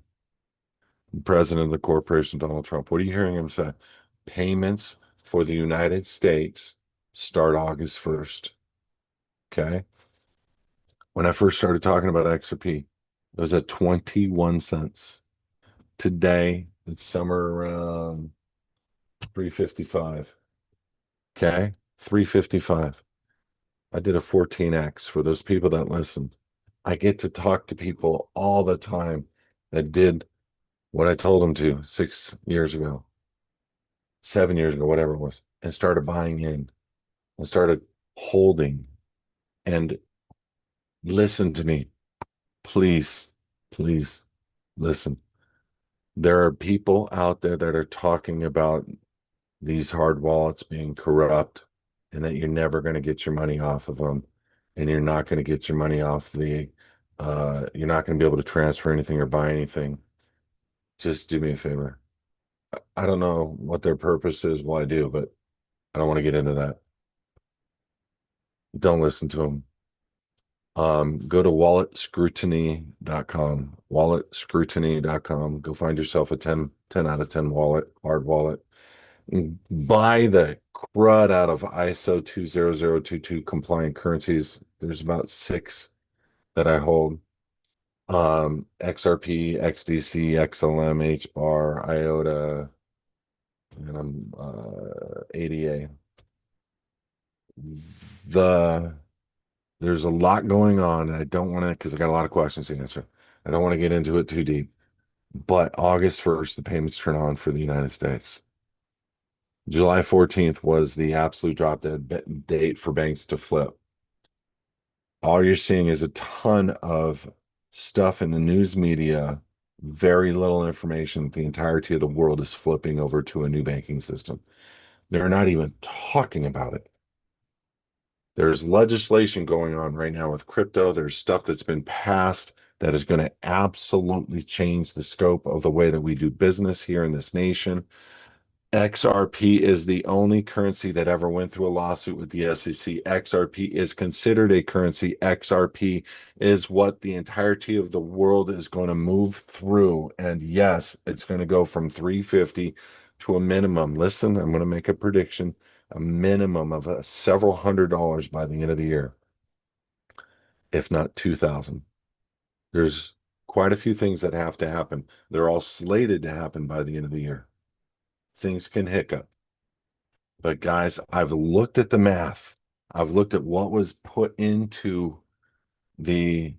The president of the corporation, Donald Trump. What are you hearing him say? Payments for the United States start August 1st. Okay. When I first started talking about XRP, it was at 21 cents. Today, it's somewhere around 355. Okay. 355. I did a 14x for those people that listened. I get to talk to people all the time that did what I told them to 6 years ago, 7 years ago, whatever it was, and started buying in and started holding and listen to me. Please, please listen. There are people out there that are talking about these hard wallets being corrupt and that you're never going to get your money off of them and you're not going to get your money off you're not going to be able to transfer anything or buy anything. Just do me a favor. I don't know what their purpose is. Well, I do, but I don't want to get into that. Don't listen to them. Go to walletscrutiny.com, walletscrutiny.com. Go find yourself a 10 out of 10 wallet, hard wallet. Buy the crud out of ISO 20022 compliant currencies. There's about six that I hold. XRP, XDC, XLM, HBAR, IOTA, and I'm ADA. The There's a lot going on, and I don't want to because I got a lot of questions to answer. I don't want to get into it too deep. But August 1st, the payments turn on for the United States. July 14th was the absolute drop dead date for banks to flip. All you're seeing is a ton of stuff in the news media Very little information. The entirety of the world is flipping over to a new banking system. They're not even talking about it. There's legislation going on right now with crypto. There's stuff that's been passed that is going to absolutely change the scope of the way that we do business here in this nation. XRP is the only currency that ever went through a lawsuit with the SEC. XRP is considered a currency. XRP is what the entirety of the world is going to move through. And yes, it's going to go from 350 to a minimum. Listen, I'm going to make a prediction, a minimum of several $100s by the end of the year, if not 2000. There's quite a few things that have to happen. They're all slated to happen by the end of the year. Things can hiccup. But guys, I've looked at the math. I've looked at what was put into the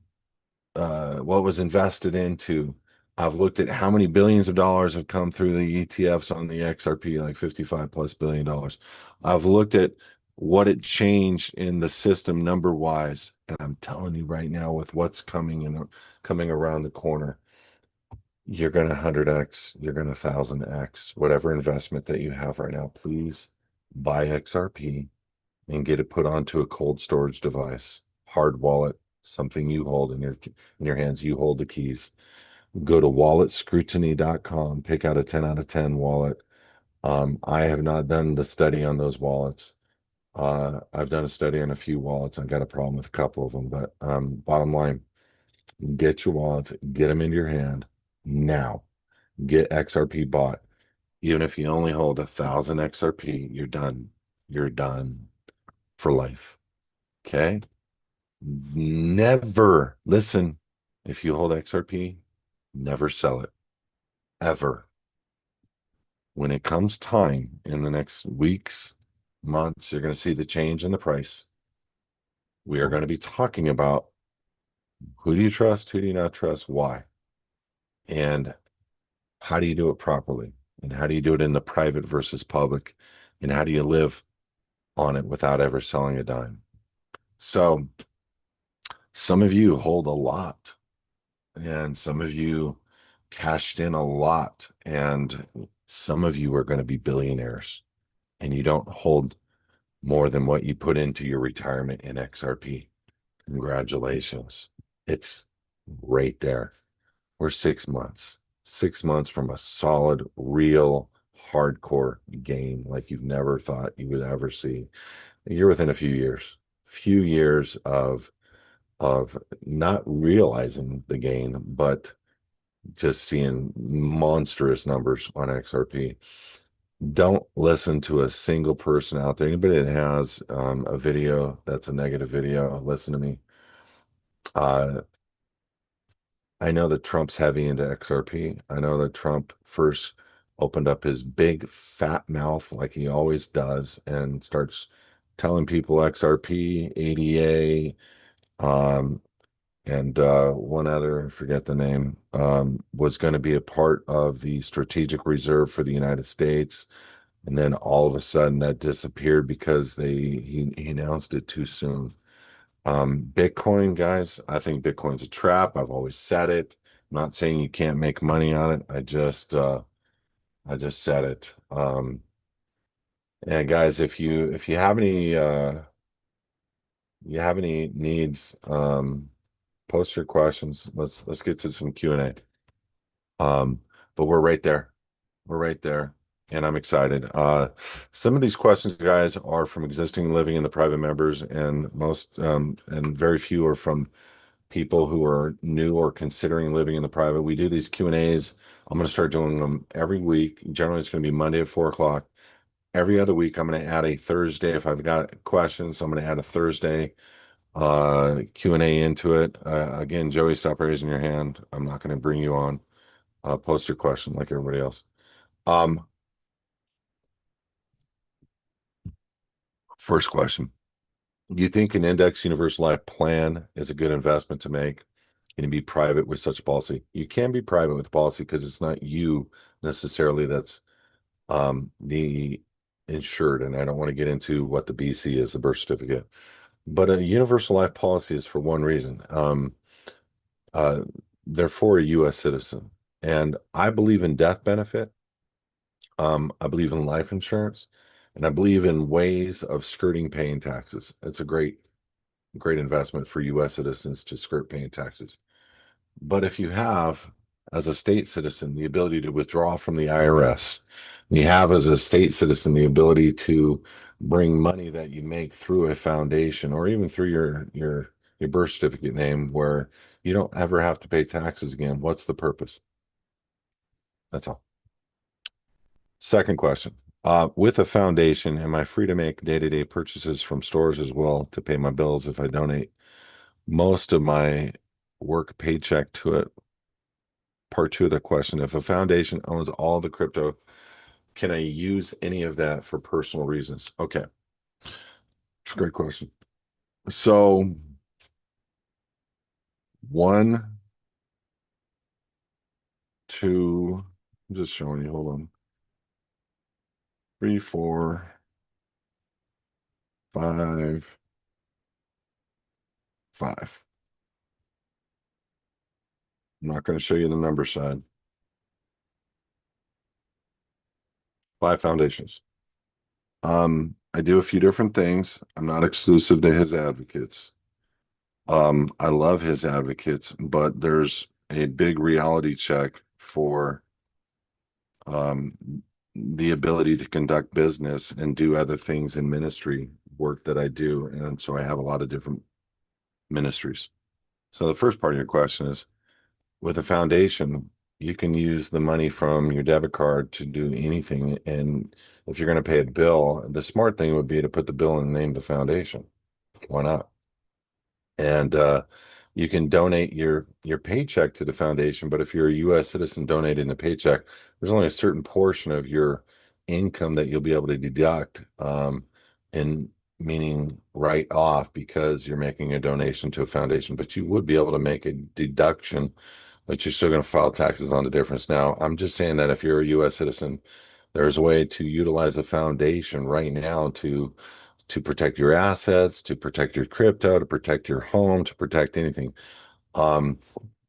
what was invested into. I've looked at how many billions of dollars have come through the ETFs on the XRP, like 55 plus $billion. I've looked at what it changed in the system number wise. And I'm telling you right now, with what's coming and coming around the corner, you're going to 100x, you're going to 1000x, whatever investment that you have right now, please buy XRP and get it put onto a cold storage device, hard wallet, something you hold in your hands. You hold the keys. Go to walletscrutiny.com, pick out a 10 out of 10 wallet. I have not done the study on those wallets. I've done a study on a few wallets. I've got a problem with a couple of them, but bottom line, get your wallets, get them into your hand now. Get XRP bought. Even if you only hold 1,000 XRP, you're done. You're done for life. Okay. Never listen. If you hold XRP, never sell it ever. When it comes time in the next weeks, months, you're going to see the change in the price. We are going to be talking about who do you trust, who do you not trust, why, and how do you do it properly, and how do you do it in the private versus public, and how do you live on it without ever selling a dime. So, some of you hold a lot, and some of you cashed in a lot, and some of you are going to be billionaires, and you don't hold more than what you put into your retirement in XRP. Congratulations. It's right there. We're 6 months, 6 months from a solid, real, hardcore game like you've never thought you would ever see. You're within a few years of not realizing the gain, but just seeing monstrous numbers on XRP. Don't listen to a single person out there. Anybody that has a video that's a negative video, listen to me. Uh, I know that Trump's heavy into XRP. I know that Trump first opened up his big fat mouth like he always does and starts telling people XRP, ADA, um, and one other, I forget the name, was going to be a part of the strategic reserve for the United States. And then all of a sudden that disappeared because he announced it too soon. Bitcoin, guys, I think Bitcoin's a trap. I've always said it. I'm not saying you can't make money on it. I just said it. And guys, if you have any needs, post your questions. Let's get to some Q&A. But we're right there. We're right there. And I'm excited. Some of these questions, guys, are from existing living in the private members, and most and very few are from people who are new or considering living in the private. We do these Q&As. I'm going to start doing them every week. Generally, it's going to be Monday at 4 o'clock. Every other week, I'm going to add a Thursday. If I've got questions, I'm going to add a Thursday Q&A into it. Again, Joey, stop raising your hand. I'm not going to bring you on. Post your question like everybody else. Um, First question. Do you think an index universal life plan is a good investment to make? Can you be private with such a policy? You can be private with a policy because it's not you necessarily that's the insured. And I don't want to get into what the BC is, the birth certificate. But a universal life policy is for one reason. Uh, they're for a U.S. citizen. And I believe in death benefit. I believe in life insurance, and I believe in ways of skirting paying taxes. It's a great investment for U.S. citizens to skirt paying taxes. But if you have, as a state citizen, the ability to withdraw from the IRS, you have, as a state citizen, the ability to bring money that you make through a foundation or even through your birth certificate name, where you don't ever have to pay taxes again. What's the purpose? That's all. Second question. With a foundation, am I free to make day-to-day purchases from stores as well to pay my bills if I donate most of my work paycheck to it? Part two of the question, if a foundation owns all the crypto, can I use any of that for personal reasons? Okay, it's a great question. So, one, two, I'm just showing you, hold on. Three, four, five, five. I'm not going to show you the number side. Five foundations. I do a few different things. I'm not exclusive to his advocates. I love his advocates, but there's a big reality check for um, the ability to conduct business and do other things in ministry work that I do. And so I have a lot of different ministries. So the first part of your question is, with a foundation, you can use the money from your debit card to do anything. And if you're going to pay a bill, the smart thing would be to put the bill in the name of the foundation. Why not? And you can donate your paycheck to the foundation, but if you're a U.S. citizen donating the paycheck, there's only a certain portion of your income that you'll be able to deduct, in meaning write off because you're making a donation to a foundation. But you would be able to make a deduction, but you're still going to file taxes on the difference. Now, I'm just saying that if you're a U.S. citizen, there's a way to utilize a foundation right now to protect your assets, to protect your crypto, to protect your home, to protect anything. Um,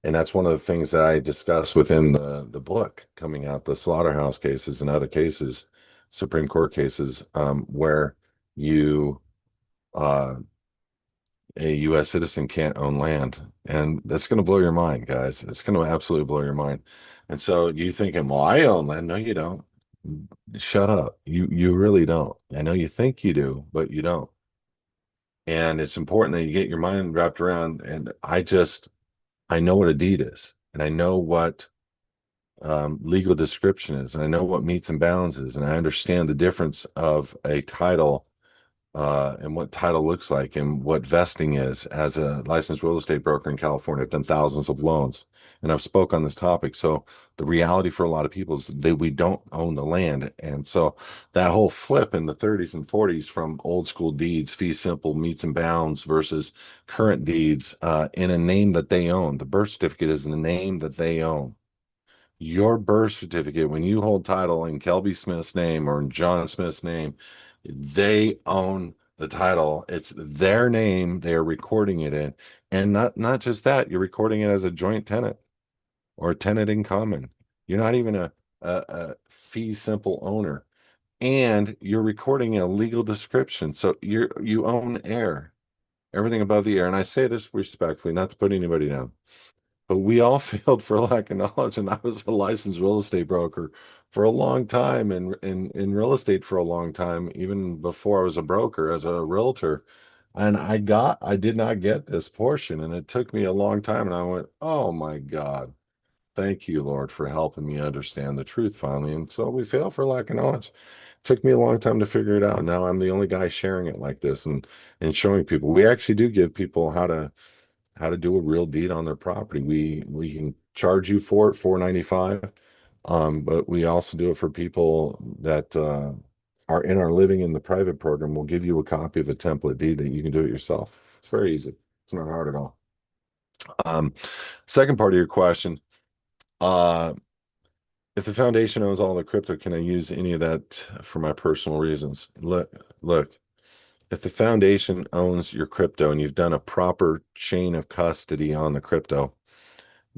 and that's one of the things that I discuss within the book coming out, the slaughterhouse cases and other cases, Supreme Court cases, where you uh, a U.S. citizen can't own land. And that's going to blow your mind, guys. It's going to absolutely blow your mind. And so you thinking, well, I own land. No, you don't. Shut up. You really don't. I know you think you do, but you don't. And it's important that you get your mind wrapped around. And I know what a deed is, and I know what legal description is, and I know what meets and bounds is, and I understand the difference of a title, and what title looks like and what vesting is. As a licensed real estate broker in California, I've done thousands of loans and I've spoke on this topic. So the reality for a lot of people is that we don't own the land. And so that whole flip in the 30s and 40s from old school deeds, fee simple, meets and bounds versus current deeds, in a name that they own. The birth certificate is the name that they own. Your birth certificate, when you hold title in Kelby Smith's name or in John Smith's name, they own the title. It's their name they're recording it in. And not just that, you're recording it as a joint tenant or a tenant in common. You're not even a fee simple owner. And you're recording a legal description. So you own air, everything above the air. And I say this respectfully, not to put anybody down. But we all failed for lack of knowledge. And I was a licensed real estate broker for a long time, and in real estate for a long time, even before I was a broker as a realtor. And I did not get this portion. And it took me a long time. And I went, oh my God, thank you, Lord, for helping me understand the truth finally. And so we fail for lack of knowledge. It took me a long time to figure it out. Now I'm the only guy sharing it like this and showing people. We actually do give people how to do a real deed on their property. We can charge you for it, 495. But we also do it for people that are in our living in the private program. We'll give you a copy of a template deed that you can do it yourself. It's very easy. It's not hard at all. Um, Second part of your question, uh, if the foundation owns all the crypto, can I use any of that for my personal reasons? Look, if the foundation owns your crypto and you've done a proper chain of custody on the crypto,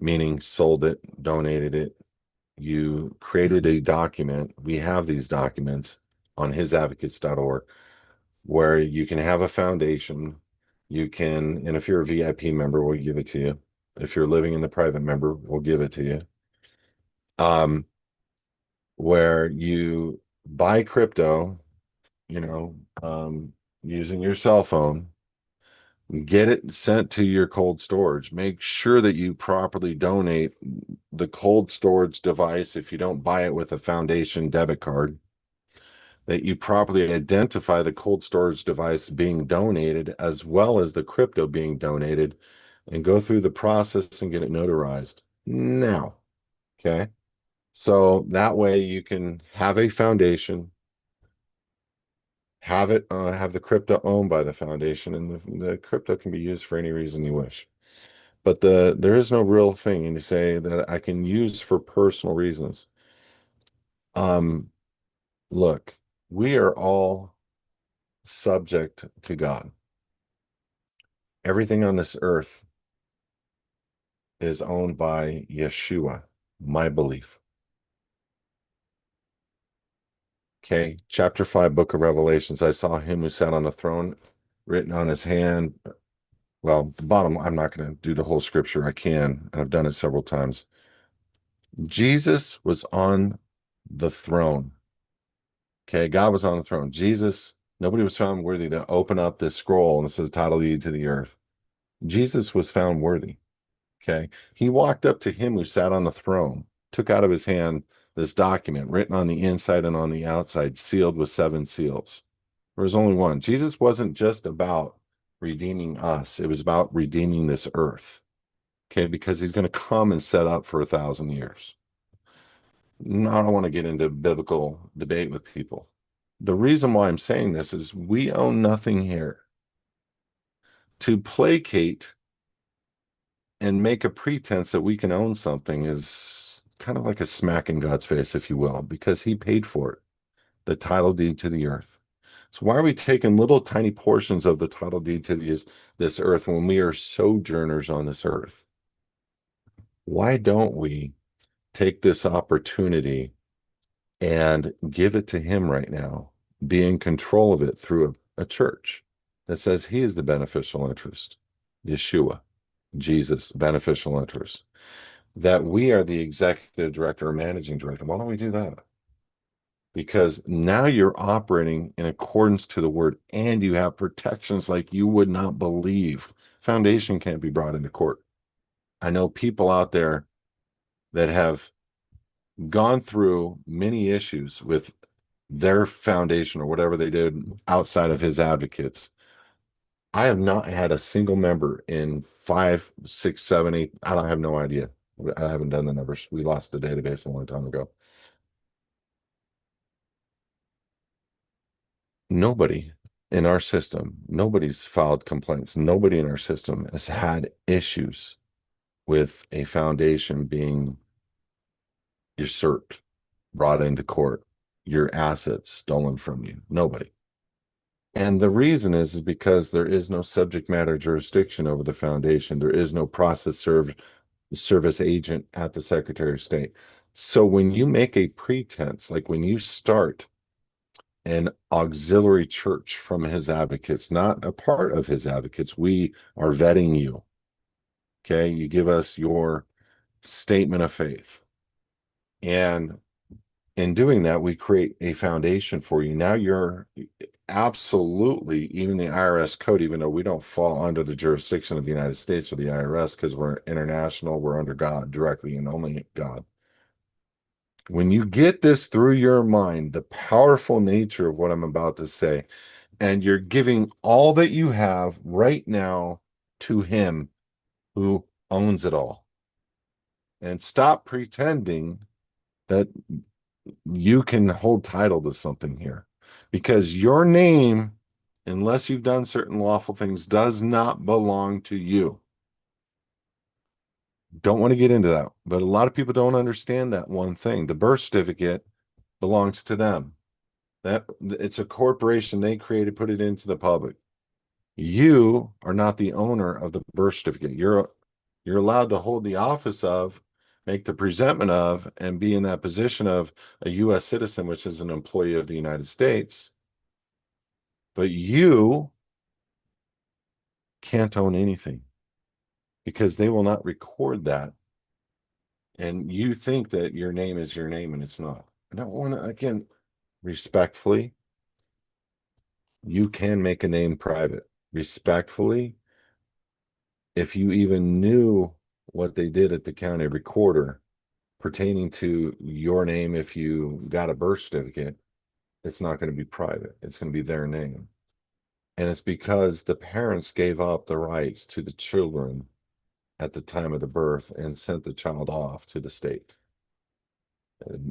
meaning sold it, donated it. You created a document. We have these documents on hisadvocates.org where you can have a foundation. You can, and if you're a VIP member, we'll give it to you. If you're living in the private member, we'll give it to you. Where you buy crypto, you know, using your cell phone, get it sent to your cold storage. Make sure that you properly donate the cold storage device if you don't buy it with a foundation debit card, that you properly identify the cold storage device being donated as well as the crypto being donated, and go through the process and get it notarized now. Okay. So that way you can have a foundation, have the crypto owned by the foundation, and the crypto can be used for any reason you wish. But there is no real thing to say that I can use for personal reasons. Um, Look, we are all subject to God. Everything on this earth is owned by Yeshua, my belief. Okay, chapter 5, book of Revelations. I saw him who sat on the throne, written on his hand. Well, the bottom, I'm not going to do the whole scripture. I can, and I've done it several times. Jesus was on the throne. Okay, God was on the throne. Jesus, nobody was found worthy to open up this scroll and it says title deed to the earth. Jesus was found worthy. Okay, he walked up to him who sat on the throne, took out of his hand this document written on the inside and on the outside, sealed with 7 seals. There was only one. Jesus wasn't just about redeeming us, it was about redeeming this earth. Okay, because he's going to come and set up for 1,000 years. I don't want to get into biblical debate with people. The reason why I'm saying this is we own nothing here. To placate and make a pretense that we can own something is kind of like a smack in God's face, if you will, because he paid for it, the title deed to the earth. So why are we taking little tiny portions of the title deed to this earth when we are sojourners on this earth? Why don't we take this opportunity and give it to him right now, be in control of it through a church that says he is the beneficial interest, Yeshua, Jesus, beneficial interest, that we are the executive director or managing director. Why don't we do that? Because now you're operating in accordance to the word and you have protections like you would not believe. Foundation can't be brought into court. I know people out there that have gone through many issues with their foundation or whatever they did outside of his advocates. I have not had a single member in 5, 6, 7, 8. I don't have no idea. I haven't done the numbers. We lost the database a long time ago. Nobody in our system, nobody's filed complaints. Nobody in our system has had issues with a foundation being usurped, brought into court, your assets stolen from you. Nobody. And the reason is because there is no subject matter jurisdiction over the foundation. There is no process served service agent at the Secretary of State. So when you make a pretense, like when you start an auxiliary church from his advocates, not a part of his advocates, we are vetting you. Okay. You give us your statement of faith. And in doing that, we create a foundation for you. Now you're absolutely, even the IRS code, even though we don't fall under the jurisdiction of the United States or the IRS because we're international, we're under God directly and only God. When you get this through your mind, the powerful nature of what I'm about to say, and you're giving all that you have right now to him who owns it all, and stop pretending that you can hold title to something here because your name, unless you've done certain lawful things, does not belong to you. Don't want to get into that, but a lot of people don't understand that one thing. The birth certificate belongs to them. That it's a corporation they created, put it into the public. You are not the owner of the birth certificate. You're allowed to hold the office of, make the presentment of, and be in that position of a U.S. citizen, which is an employee of the United States. But you can't own anything because they will not record that. And you think that your name is your name and it's not. I don't want to, again, respectfully, you can make a name private. Respectfully, if you even knew what they did at the county recorder pertaining to your name, if you got a birth certificate, it's not going to be private. It's going to be their name. And it's because the parents gave up the rights to the children at the time of the birth and sent the child off to the state.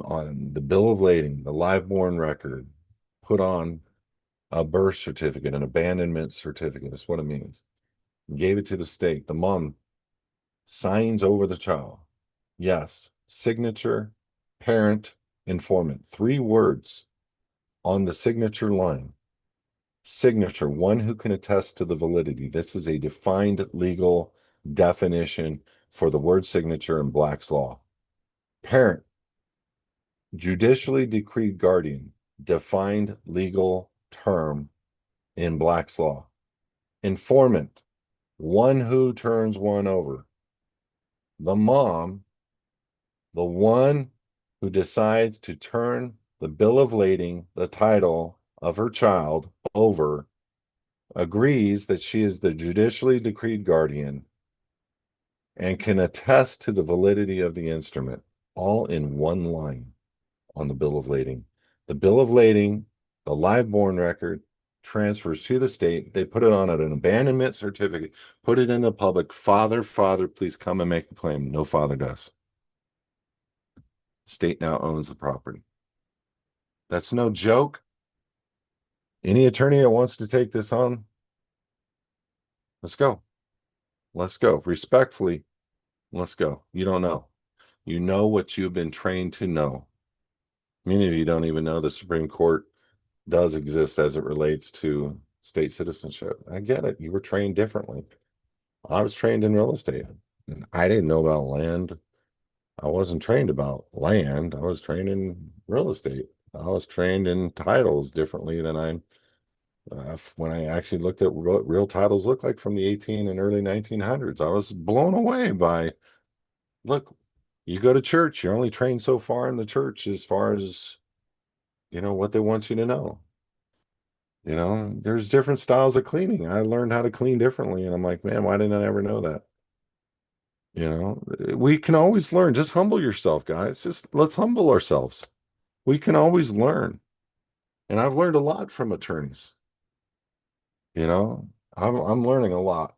On the bill of lading, the live born record, put on a birth certificate, an abandonment certificate. That's what it means. Gave it to the state. The mom signs over the child. Yes, signature, parent, informant. 3 words on the signature line. Signature, one who can attest to the validity. This is a defined legal definition for the word signature in Black's law. Parent, judicially decreed guardian, defined legal term in Black's law. Informant, one who turns one over. The mom, the one who decides to turn the bill of lading, the title of her child over, agrees that she is the judicially decreed guardian and can attest to the validity of the instrument, all in one line on the bill of lading. The bill of lading, the live born record, transfers to the state. They put it on an abandonment certificate, put it in the public. Father, please come and make a claim. No father does. State now owns the property. That's no joke. Any attorney that wants to take this on, let's go. Let's go. Respectfully, let's go. You don't know. You know what you've been trained to know. Many of you don't even know the Supreme Court does exist as it relates to state citizenship. I get it. You were trained differently. I was trained in real estate. And I didn't know about land. I wasn't trained about land. I was trained in real estate. I was trained in titles differently than when I actually looked at what real titles look like from the 18 and early 1900s. I was blown away by, look, you go to church, you're only trained so far in the church as far as, what they want you to know. There's different styles of cleaning. I learned how to clean differently, and I'm like, man, why didn't I ever know that? We can always learn. Just humble yourself, guys. Just let's humble ourselves. We can always learn. And I've learned a lot from attorneys. I'm learning a lot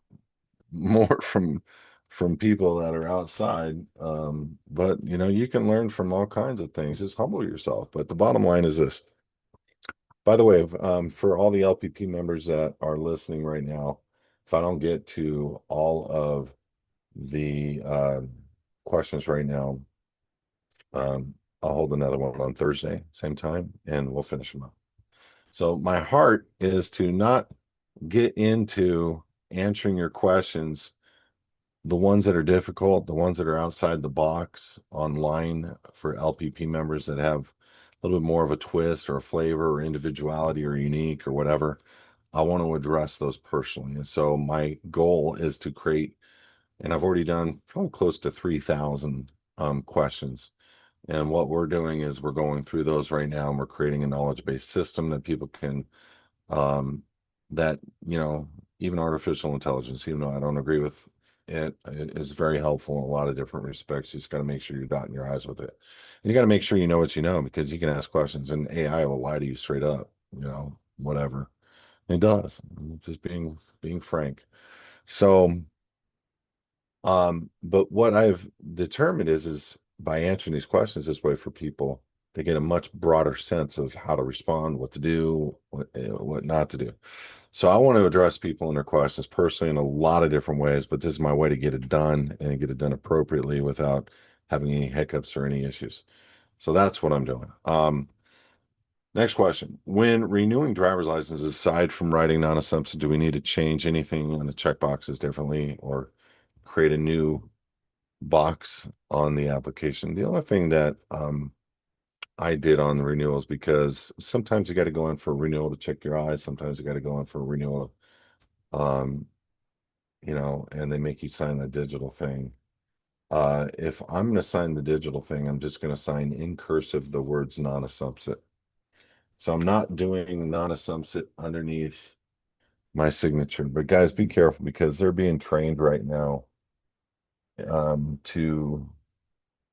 more from people that are outside. But you can learn from all kinds of things. Just humble yourself. But the bottom line is this. By the way, for all the LPP members that are listening right now, if I don't get to all of the questions right now, I'll hold another one on Thursday, same time, and we'll finish them up. So my heart is to not get into answering your questions, the ones that are difficult, the ones that are outside the box online for LPP members that have a little bit more of a twist or a flavor or individuality or unique or whatever. I want to address those personally. And so my goal is to create, and I've already done probably close to 3,000 questions. And what we're doing is we're going through those right now, and we're creating a knowledge-based system that people can, um, that, even artificial intelligence, even though I don't agree with it, it is very helpful in a lot of different respects. You just got to make sure you're dotting your I's with it. And you got to make sure you know what you know, because you can ask questions and AI will lie to you straight up, whatever. It does. Just being frank. So, but what I've determined is by answering these questions this way for people, they get a much broader sense of how to respond, what to do, what not to do. So I want to address people and their questions personally in a lot of different ways, but this is my way to get it done and get it done appropriately without having any hiccups or any issues. So that's what I'm doing. Next question. When renewing driver's licenses, aside from writing non-assumption, do we need to change anything on the checkboxes differently or create a new box on the application. The only thing that I did on the renewals, because sometimes you got to go in for a renewal to check your eyes, sometimes you got to go in for a renewal, um, and they make you sign the digital thing. If I'm going to sign the digital thing, I'm just going to sign in cursive the words non-assumpsit. So I'm not doing non-assumpsit underneath my signature. But guys, be careful because they're being trained right now to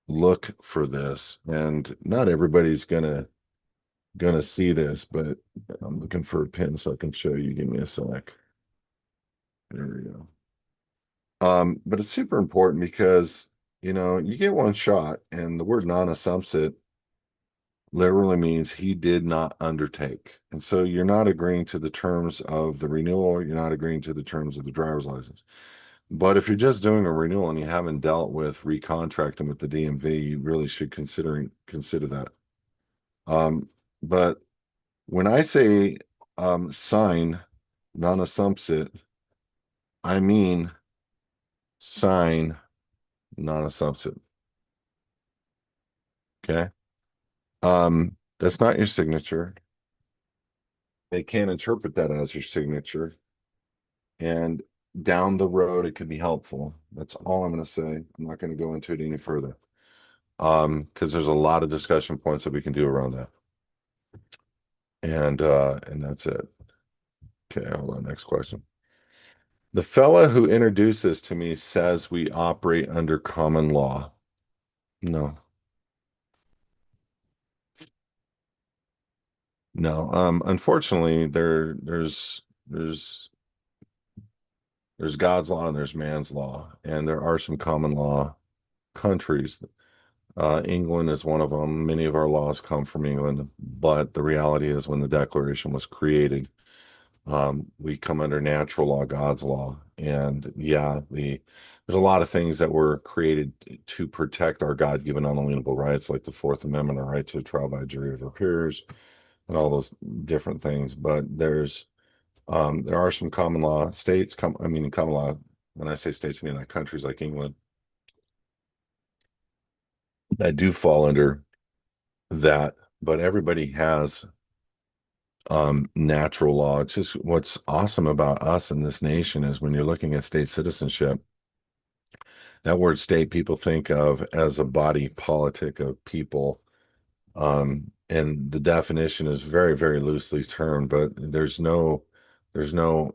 look for this, and not everybody's gonna see this, but I'm looking for a pin so I can show you. Give me a sec. There we go. But it's super important because you get one shot, and the word non-assumpsit literally means he did not undertake. And so you're not agreeing to the terms of the renewal, you're not agreeing to the terms of the driver's license. But if you're just doing a renewal and you haven't dealt with recontracting with the DMV, you really should consider that. But when I say sign non-assumpsit, I mean sign non-assumpsit. Okay. That's not your signature. They can't interpret that as your signature. And down the road, it could be helpful. That's all I'm going to say. I'm not going to go into it any further. Because there's a lot of discussion points that we can do around that. And that's it. Okay, hold on. Next question. The fella who introduced this to me says we operate under common law. No, no. Unfortunately, there's God's law and there's man's law, and there are some common law countries. England is one of them. Many of our laws come from England, but the reality is when the Declaration was created, we come under natural law, God's law. And yeah, there's a lot of things that were created to protect our God-given unalienable rights, like the Fourth Amendment, our right to a trial by jury of our peers, and all those different things. But there are some common law states, common law, when I say states, I mean like countries like England that do fall under that, but everybody has natural law. It's just what's awesome about us in this nation is when you're looking at state citizenship, that word state people think of as a body politic of people. And the definition is very, very loosely termed, but there's no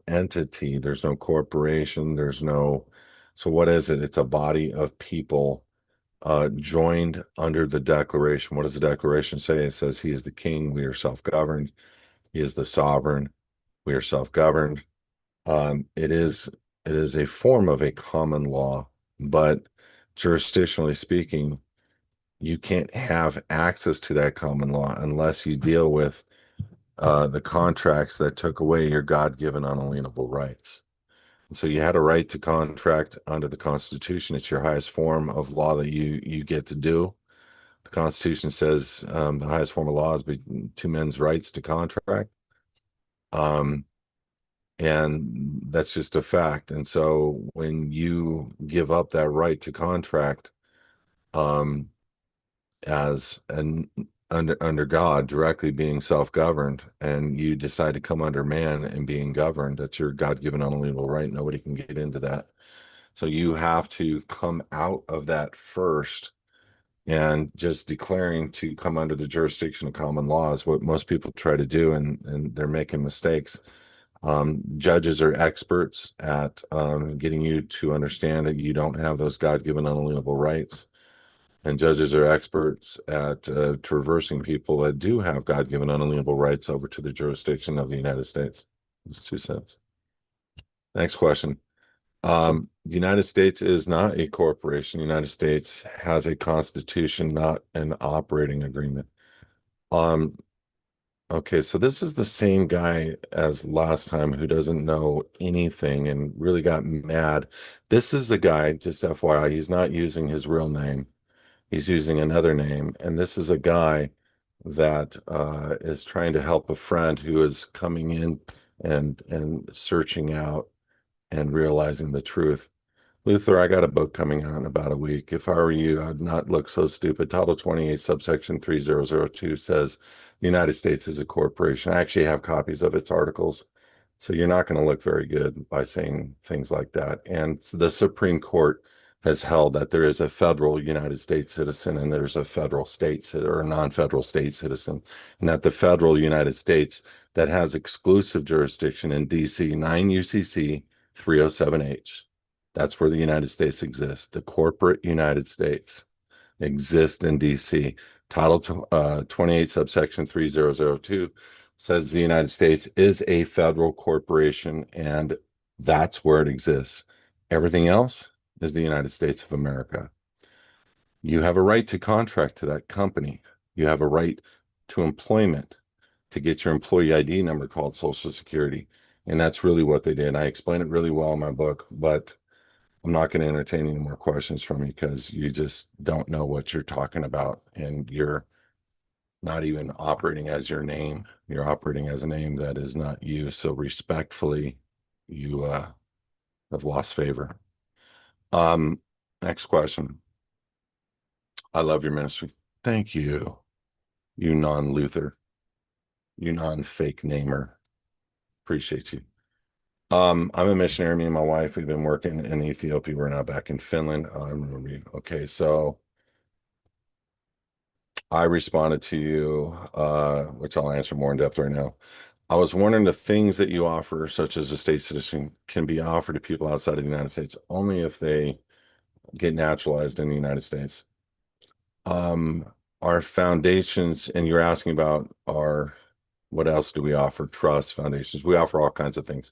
entity, there's no corporation, so what is it? It's a body of people joined under the Declaration. What does the Declaration say? It says he is the king, we are self-governed. He is the sovereign, we are self-governed. It is a form of a common law, but jurisdictionally speaking, you can't have access to that common law unless you deal with the contracts that took away your God-given unalienable rights. And so you had a right to contract under the Constitution. It's your highest form of law that you get to do. The Constitution says the highest form of law is two men's rights to contract. Um, and that's just a fact. And so when you give up that right to contract, um, as an under God, directly being self-governed, and you decide to come under man and being governed, that's your God-given unalienable right. Nobody can get into that. So you have to come out of that first, and just declaring to come under the jurisdiction of common law is what most people try to do, and they're making mistakes. Judges are experts at getting you to understand that you don't have those God-given unalienable rights. And judges are experts at traversing people that do have God-given unalienable rights over to the jurisdiction of the United States. It's 2 cents. Next question. The United States is not a corporation. The United States has a constitution, not an operating agreement. Um, okay, so this is the same guy as last time who doesn't know anything and really got mad. This is the guy, just FYI, he's not using his real name. He's using another name. And this is a guy that is trying to help a friend who is coming in and searching out and realizing the truth. Luther, I got a book coming out in about a week. If I were you, I'd not look so stupid. Title 28, subsection 3002 says the United States is a corporation. I actually have copies of its articles. So you're not going to look very good by saying things like that. And the Supreme Court has held that there is a federal United States citizen and there's a federal state or a non-federal state citizen, and that the federal United States that has exclusive jurisdiction in DC 9 UCC 307H. That's where the United States exists. The corporate United States exists in DC. Title 28, subsection 3002 says the United States is a federal corporation and that's where it exists. Everything else is the United States of America. You have a right to contract to that company. You have a right to employment, to get your employee ID number called Social Security. And that's really what they did. I explain it really well in my book, but I'm not going to entertain any more questions from you because you just don't know what you're talking about. And you're not even operating as your name. You're operating as a name that is not you. So respectfully, you have lost favor. Um, Next question. I love your ministry. Thank you, you non-Luther, you non-fake namer. Appreciate you. I'm a missionary. Me and my wife, we've been working in Ethiopia. We're now back in Finland. I remember you. Okay, so I responded to you, which I'll answer more in depth right now. I was wondering the things that you offer, such as a state citizen, can be offered to people outside of the United States only if they get naturalized in the United States. Um, our foundations, and you're asking about what else do we offer? Trust foundations. We offer all kinds of things.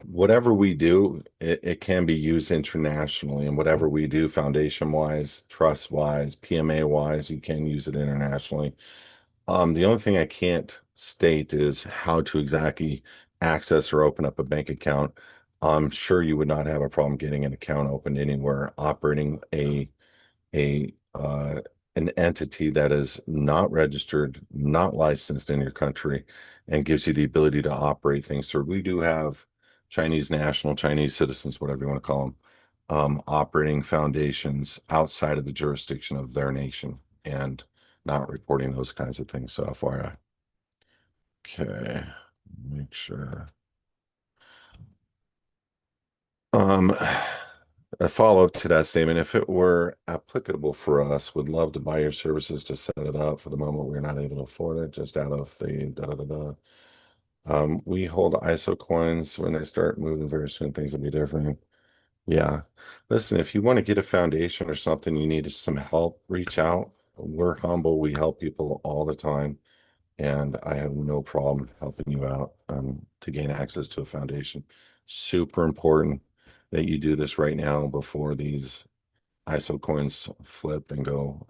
Whatever we do, it can be used internationally, and whatever we do, foundation wise, trust wise, PMA wise, you can use it internationally. The only thing I can't state is how to exactly access or open up a bank account. I'm sure you would not have a problem getting an account opened anywhere, operating a an entity that is not registered, not licensed in your country, and gives you the ability to operate things. So we do have Chinese national, Chinese citizens, whatever you want to call them, operating foundations outside of the jurisdiction of their nation and not reporting those kinds of things. So FYI. Okay, make sure. Um, a follow-up to that statement, if it were applicable for us, would love to buy your services to set it up. For the moment, we're not able to afford it, just out of the da da da da. We hold ISO coins. When they start moving very soon, things will be different. Yeah. Listen, if you want to get a foundation or something, you need some help, reach out. We're humble. We help people all the time. And I have no problem helping you out to gain access to a foundation. Super important that you do this right now before these ISO coins flip and go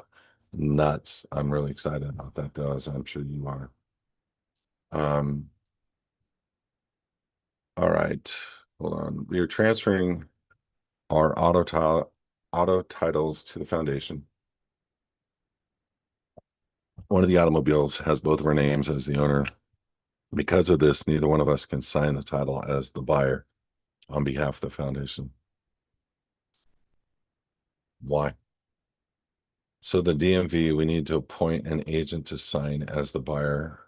nuts. I'm really excited about that, though, as I'm sure you are. Um, all right, hold on. You're transferring our auto titles to the foundation. One of the automobiles has both of our names as the owner. Because of this, neither one of us can sign the title as the buyer on behalf of the foundation. Why? So the DMV, we need to appoint an agent to sign as the buyer,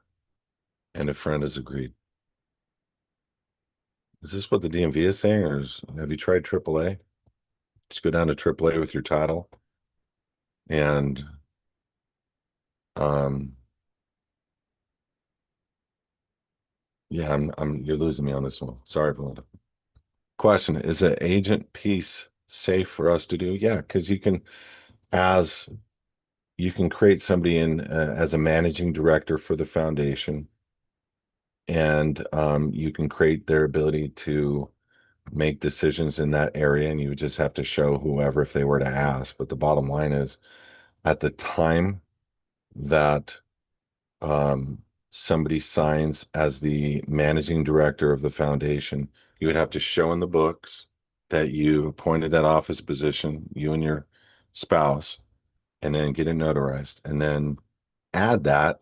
and a friend has agreed. Is this what the DMV is saying, or have you tried AAA? Just go down to AAA with your title, and um, yeah, you're losing me on this one. Sorry, Belinda. Question: is an agent piece safe for us to do? Yeah, because as you can create somebody in as a managing director for the foundation, and you can create their ability to make decisions in that area, and you would just have to show whoever if they were to ask. But the bottom line is, at the time that somebody signs as the managing director of the foundation, you would have to show in the books that you appointed that office position, you and your spouse, and then get it notarized, and then add that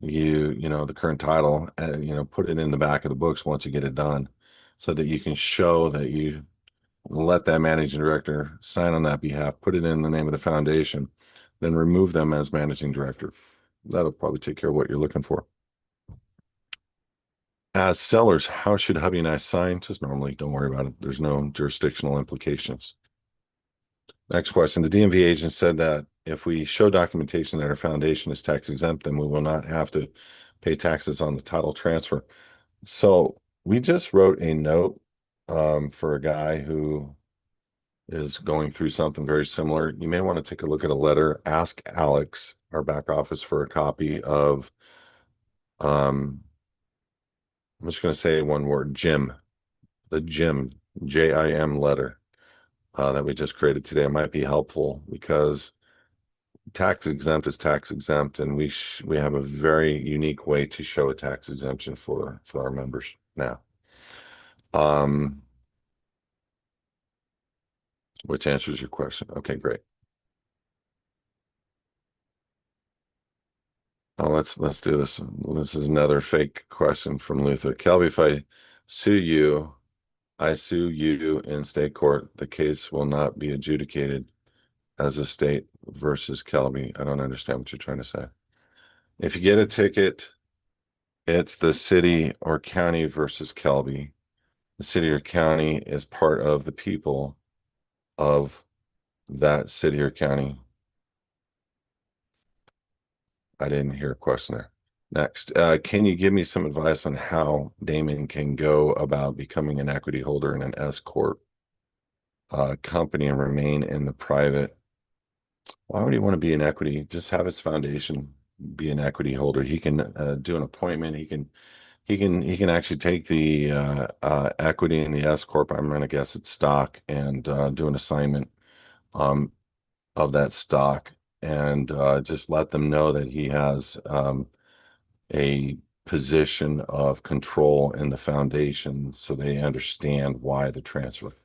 the current title, put it in the back of the books once you get it done, so that you can show that you let that managing director sign on that behalf, put it in the name of the foundation, then remove them as managing director. That'll probably take care of what you're looking for. As sellers, how should hubby and I sign? Just normally, don't worry about it. There's no jurisdictional implications. Next question. The DMV agent said that if we show documentation that our foundation is tax exempt, then we will not have to pay taxes on the title transfer. So we just wrote a note for a guy who is going through something very similar. You may want to take a look at a letter. Ask Alex, our back office, for a copy of, I'm just going to say one word, Jim, the Jim, JIM letter that we just created today. It might be helpful because tax exempt is tax exempt, and we have a very unique way to show a tax exemption for our members now. Which answers your question. Okay, great. Oh, let's do this. This is another fake question from Luther. Kelby, if I sue you in state court, the case will not be adjudicated as a state versus Kelby. I don't understand what you're trying to say. If you get a ticket, it's the city or county versus Kelby. The city or county is part of the people of that city or county. I didn't hear a question there. Next, can you give me some advice on how Damon can go about becoming an equity holder in an S corp company and remain in the private? Why would he want to be an equity? Just have his foundation be an equity holder. He can do an appointment. He can actually take the equity in the S corp. I'm going to guess it's stock, and do an assignment um, of that stock, and just let them know that he has a position of control in the foundation so they understand why the transfer.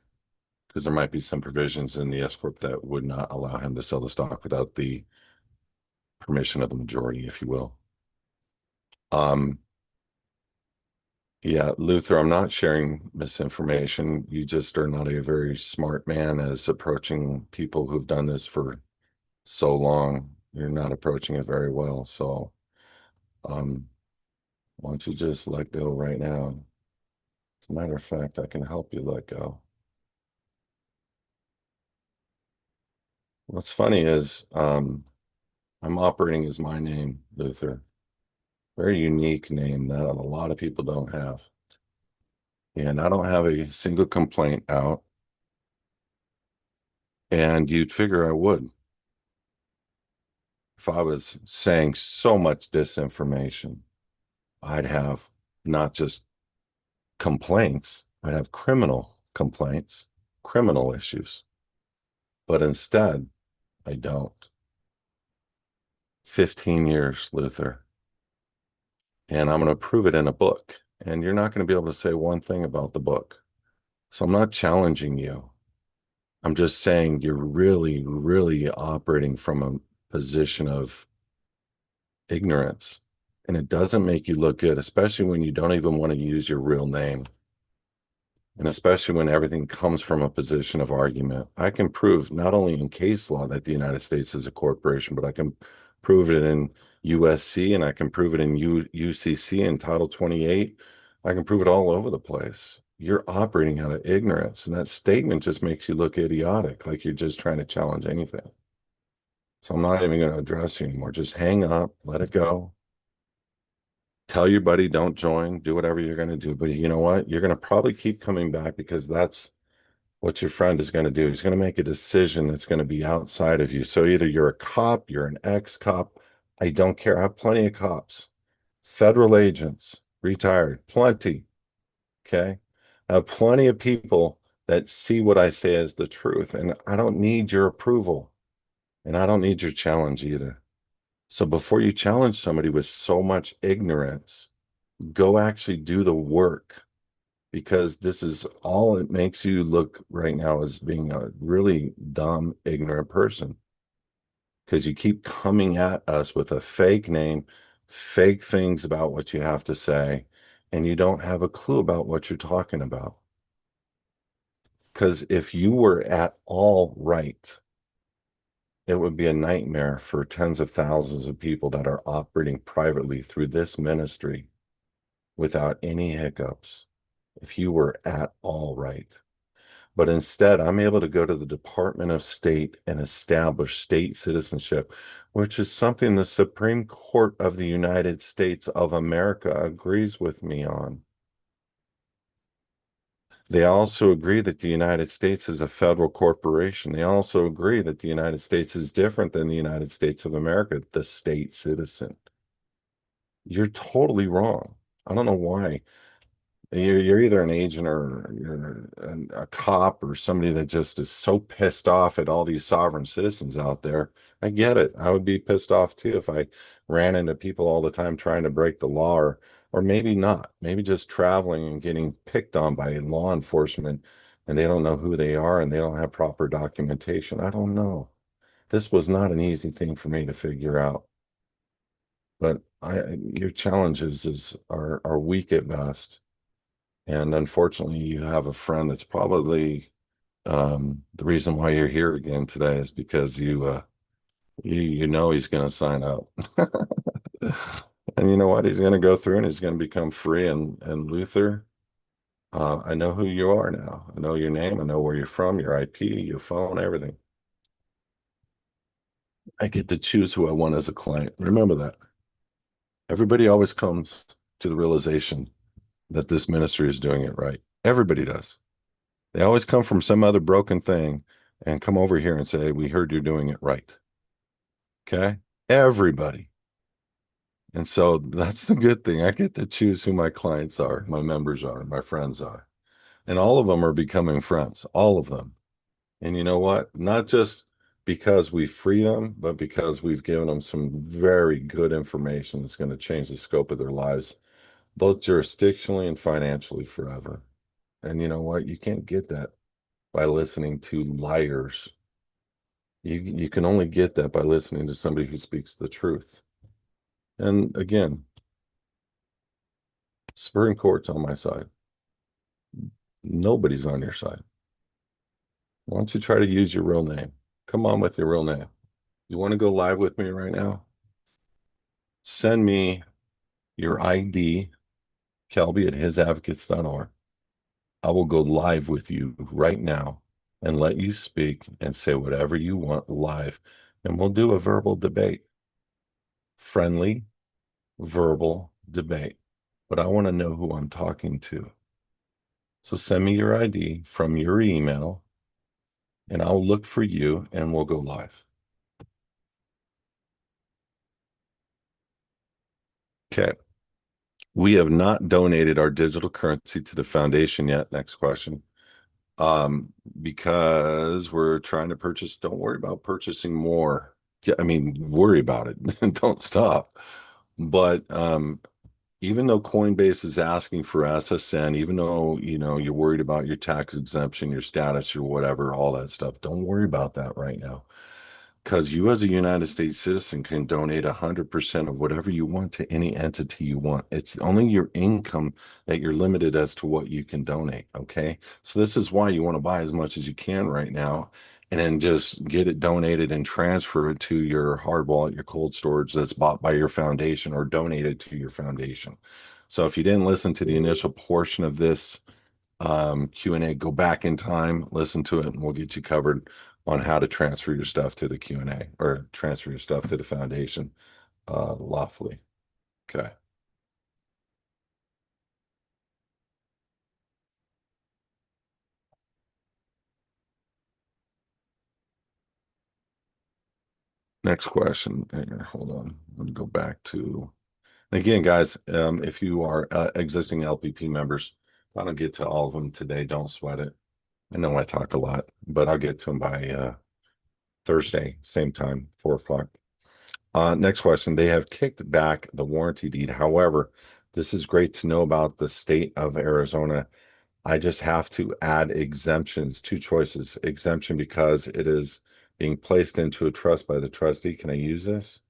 Because there might be some provisions in the S corp that would not allow him to sell the stock without the permission of the majority, if you will. Um, yeah, Luther, I'm not sharing misinformation. You just are not a very smart man as approaching people who've done this for so long. You're not approaching it very well. So, um, why don't you just let go right now? As a matter of fact, I can help you let go. What's funny is I'm operating as my name, Luther. Very unique name that a lot of people don't have. And I don't have a single complaint out. And you'd figure I would if I was saying so much disinformation. I'd have not just complaints, I'd have criminal complaints, criminal issues. But instead, I don't. 15 years, Luther. And I'm going to prove it in a book. And you're not going to be able to say one thing about the book. So I'm not challenging you. I'm just saying you're really, really operating from a position of ignorance. And it doesn't make you look good, especially when you don't even want to use your real name. And especially when everything comes from a position of argument. I can prove not only in case law that the United States is a corporation, but I can prove it in USC, and I can prove it in UCC and Title 28. I can prove it all over the place. You're operating out of ignorance, and that statement just makes you look idiotic, like you're just trying to challenge anything. So I'm not even going to address you anymore. Just hang up, let it go. Tell your buddy, don't join, do whatever you're going to do. But you know what? You're going to probably keep coming back because that's what your friend is going to do. He's going to make a decision that's going to be outside of you. So either you're a cop, you're an ex-cop. I don't care. I have plenty of cops, federal agents, retired, plenty. Okay. I have plenty of people that see what I say as the truth, and I don't need your approval, and I don't need your challenge either. So before you challenge somebody with so much ignorance, go actually do the work, because this is all it makes you look right now as being a really dumb, ignorant person. Because you keep coming at us with a fake name, fake things about what you have to say, and you don't have a clue about what you're talking about. Because if you were at all right, it would be a nightmare for tens of thousands of people that are operating privately through this ministry without any hiccups. If you were at all right. But instead, I'm able to go to the Department of State and establish state citizenship, which is something the Supreme Court of the United States of America agrees with me on. They also agree that the United States is a federal corporation. They also agree that the United States is different than the United States of America, the state citizen. You're totally wrong. I don't know why. You're either an agent or you're a cop or somebody that just is so pissed off at all these sovereign citizens out there. I get it. I would be pissed off too if I ran into people all the time trying to break the law, or maybe not. Maybe just traveling and getting picked on by law enforcement and they don't know who they are and they don't have proper documentation. I don't know. This was not an easy thing for me to figure out. But your challenges are weak at best. And unfortunately, you have a friend that's probably the reason why you're here again today is because you know he's going to sign up. And you know what? He's going to go through and he's going to become free. And Luther, I know who you are now. I know your name. I know where you're from, your IP, your phone, everything. I get to choose who I want as a client. Remember that. Everybody always comes to the realization that this ministry is doing it right. Everybody does. They always come from some other broken thing and come over here and say, we heard you're doing it right. Okay. Everybody. And so that's the good thing. I get to choose who my clients are, my members are, my friends are. And all of them are becoming friends, all of them. And you know what? Not just because we free them, but because we've given them some very good information that's going to change the scope of their lives, both jurisdictionally and financially forever. And you know what? You can't get that by listening to liars. You can only get that by listening to somebody who speaks the truth. And again, Supreme Court's on my side. Nobody's on your side. Why don't you try to use your real name? Come on with your real name. You want to go live with me right now? Send me your ID, Kelby at hisadvocates.org. I will go live with you right now and let you speak and say whatever you want live. And we'll do a verbal debate, friendly verbal debate. But I want to know who I'm talking to. So send me your ID from your email and I'll look for you and we'll go live. Okay. We have not donated our digital currency to the foundation yet. Next question. Because we're trying to purchase, don't worry about purchasing more. Yeah, I mean, worry about it. Don't stop. But even though Coinbase is asking for SSN, even though you're worried about your tax exemption, your status, or whatever, all that stuff, don't worry about that right now. Because you, as a United States citizen, can donate 100% of whatever you want to any entity you want. It's only your income that you're limited as to what you can donate. Okay. So, this is why you want to buy as much as you can right now and then just get it donated and transfer it to your hard wallet, your cold storage that's bought by your foundation or donated to your foundation. So, if you didn't listen to the initial portion of this, Q&A, go back in time, listen to it, and we'll get you covered on how to transfer your stuff to the Q&A or transfer your stuff to the foundation lawfully. Okay. Next question. Here, hold on. Let me go back to again, guys. If you are existing LPP members, if I don't get to all of them today, don't sweat it. I know I talk a lot, but I'll get to them by Thursday, same time, 4 o'clock. Next question. They have kicked back the warranty deed. However, this is great to know about the state of Arizona. I just have to add exemptions, two choices. Exemption because it is being placed into a trust by the trustee. Can I use this?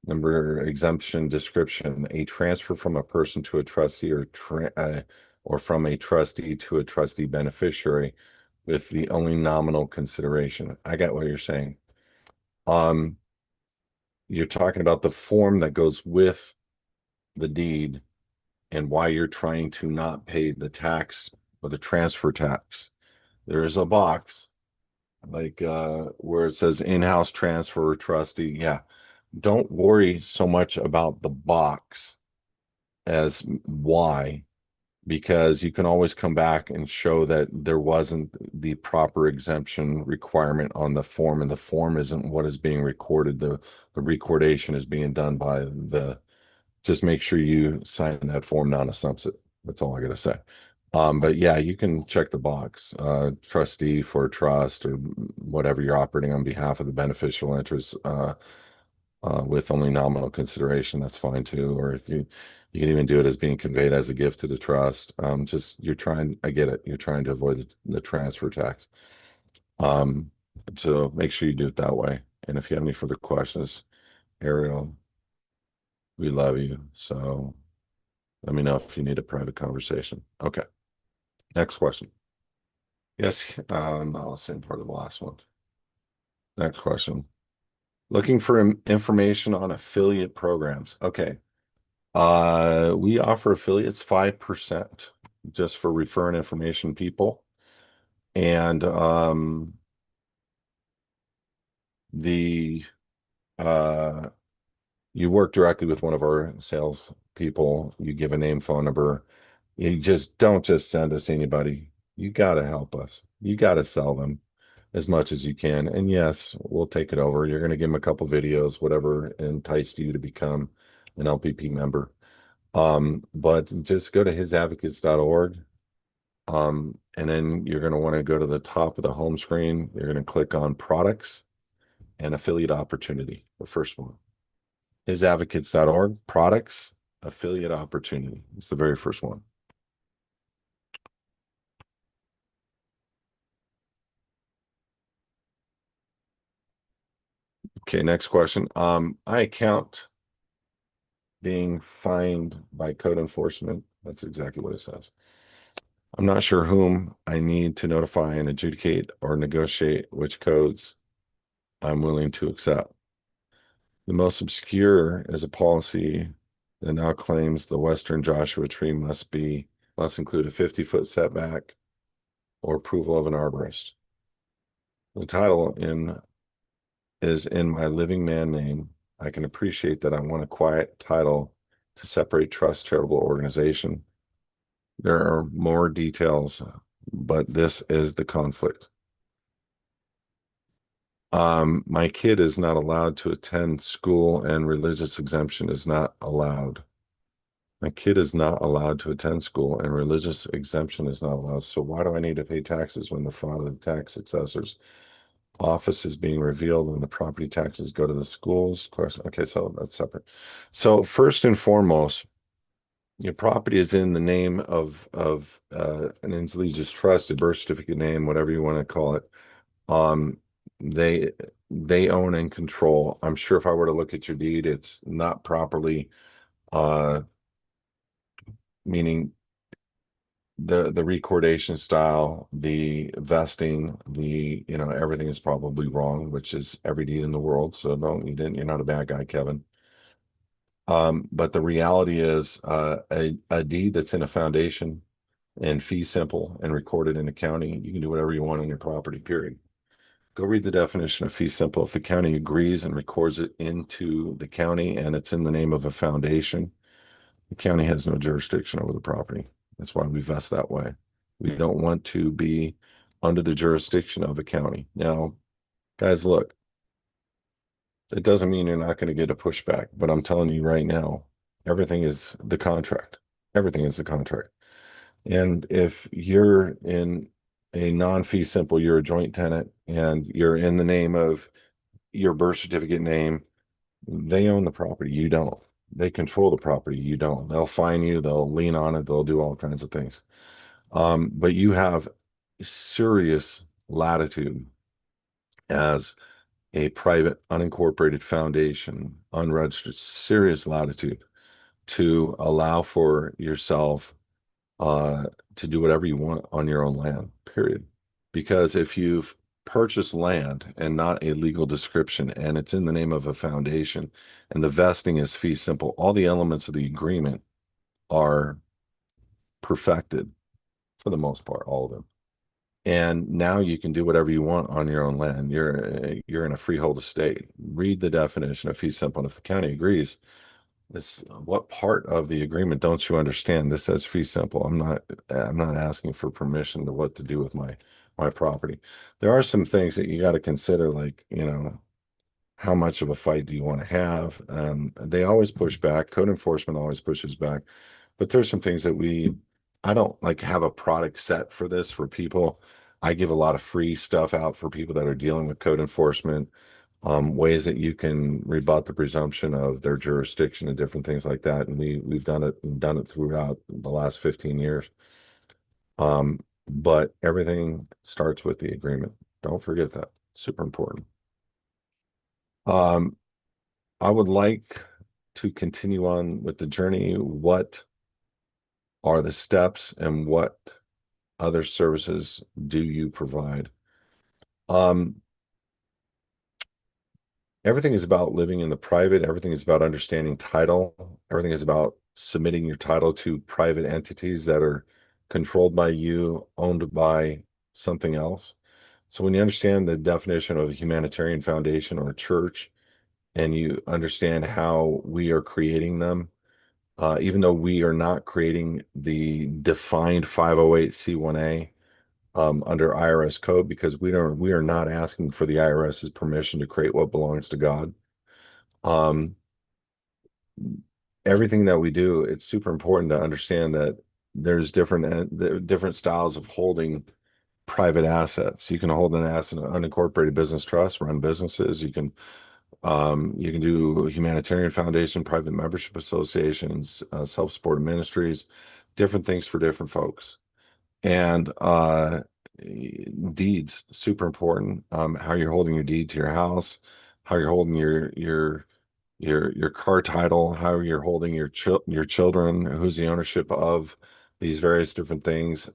Number exemption description, a transfer from a person to a trustee or from a trustee to a trustee beneficiary with the only nominal consideration. I got what you're saying. Um, you're talking about the form that goes with the deed and why you're trying to not pay the tax or the transfer tax. There is a box like where it says in-house transfer trustee. Yeah. Don't worry so much about the box as why, because you can always come back and show that there wasn't the proper exemption requirement on the form, and the form isn't what is being recorded. The recordation is being done by the, just make sure you sign that form non-assumpts it. That's all I gotta say. But yeah, you can check the box, trustee for a trust or whatever you're operating on behalf of the beneficial interest, with only nominal consideration. That's fine too. Or if you can even do it as being conveyed as a gift to the trust. Just you're trying, I get it. You're trying to avoid the transfer tax. Um, so make sure you do it that way. And if you have any further questions, Ariel, we love you. So let me know if you need a private conversation. Okay. Next question. Yes. No, same part of the last one. Next question. Looking for information on affiliate programs. Okay. We offer affiliates 5% just for referring information people. And the uh you work directly with one of our sales people, you give a name, phone number. You just don't just send us anybody. You got to help us. You got to sell them as much as you can. And yes, we'll take it over. You're going to give them a couple videos, whatever enticed you to become an LPP member. But just go to hisadvocates.org. And then you're going to want to go to the top of the home screen. You're going to click on products and affiliate opportunity, the first one. Hisadvocates.org, products, affiliate opportunity. It's the very first one. Okay, next question. I account being fined by code enforcement. That's exactly what it says. I'm not sure whom I need to notify and adjudicate or negotiate which codes I'm willing to accept. The most obscure is a policy that now claims the western Joshua tree must include a 50-foot setback or approval of an arborist. The title is in my living man name. I can appreciate that I want a quiet title to separate trust charitable organization. There are more details, but this is the conflict. My kid is not allowed to attend school and religious exemption is not allowed. My kid is not allowed to attend school and religious exemption is not allowed. So why do I need to pay taxes when the fraud of the tax assessor's office is being revealed and the property taxes go to the schools? Question. Okay, so that's separate. So first and foremost, your property is in the name of an Interlegis trust, a birth certificate name, whatever you want to call it. Um, they they own and control. I'm sure if I were to look at your deed, it's not properly meaning the recordation style, the vesting, everything is probably wrong, which is every deed in the world. So no, you're not a bad guy, Kevin. But the reality is a deed that's in a foundation and fee simple and recorded in the county, you can do whatever you want on your property, period. Go read the definition of fee simple. If the county agrees and records it into the county and it's in the name of a foundation, the county has no jurisdiction over the property. That's why we vest that way. We don't want to be under the jurisdiction of the county. Now, guys, look, it doesn't mean you're not going to get a pushback, but I'm telling you right now, everything is the contract. Everything is the contract. And if you're in a non-fee simple, you're a joint tenant and you're in the name of your birth certificate name, they own the property. You don't. They control the property. You don't. They'll fine you. They'll lien on it. They'll do all kinds of things. But you have serious latitude as a private, unincorporated foundation, unregistered, serious latitude to allow for yourself uh, to do whatever you want on your own land, period. Because if you've purchased land and not a legal description and it's in the name of a foundation and the vesting is fee simple, all the elements of the agreement are perfected for the most part, all of them. And now you can do whatever you want on your own land. You're in a freehold estate. Read the definition of fee simple. And if the county agrees, this what part of the agreement don't you understand? This says fee simple. I'm not asking for permission to what to do with my property. There are some things that you got to consider, like, how much of a fight do you want to have? They always push back. Code enforcement always pushes back. But there's some things that I don't like have a product set for this for people. I give a lot of free stuff out for people that are dealing with code enforcement, ways that you can rebut the presumption of their jurisdiction and different things like that. And we've done it throughout the last 15 years. But everything starts with the agreement. Don't forget that. Super important. Um, I would like to continue on with the journey. What are the steps and what other services do you provide? Um, Everything is about living in the private. Everything is about understanding title. Everything is about submitting your title to private entities that are controlled by you, owned by something else. So when you understand the definition of a humanitarian foundation or a church, and you understand how we are creating them, even though we are not creating the defined 508c1a under IRS code, because we are not asking for the IRS's permission to create what belongs to God. Um, Everything that we do, it's super important to understand that there's different styles of holding private assets. You can hold an asset in an unincorporated business trust, run businesses. You can do humanitarian foundation, private membership associations, self-supported ministries, different things for different folks. And deeds, super important. How you're holding your deed to your house, how you're holding your car title, how you're holding your children, who's the ownership of these various different things.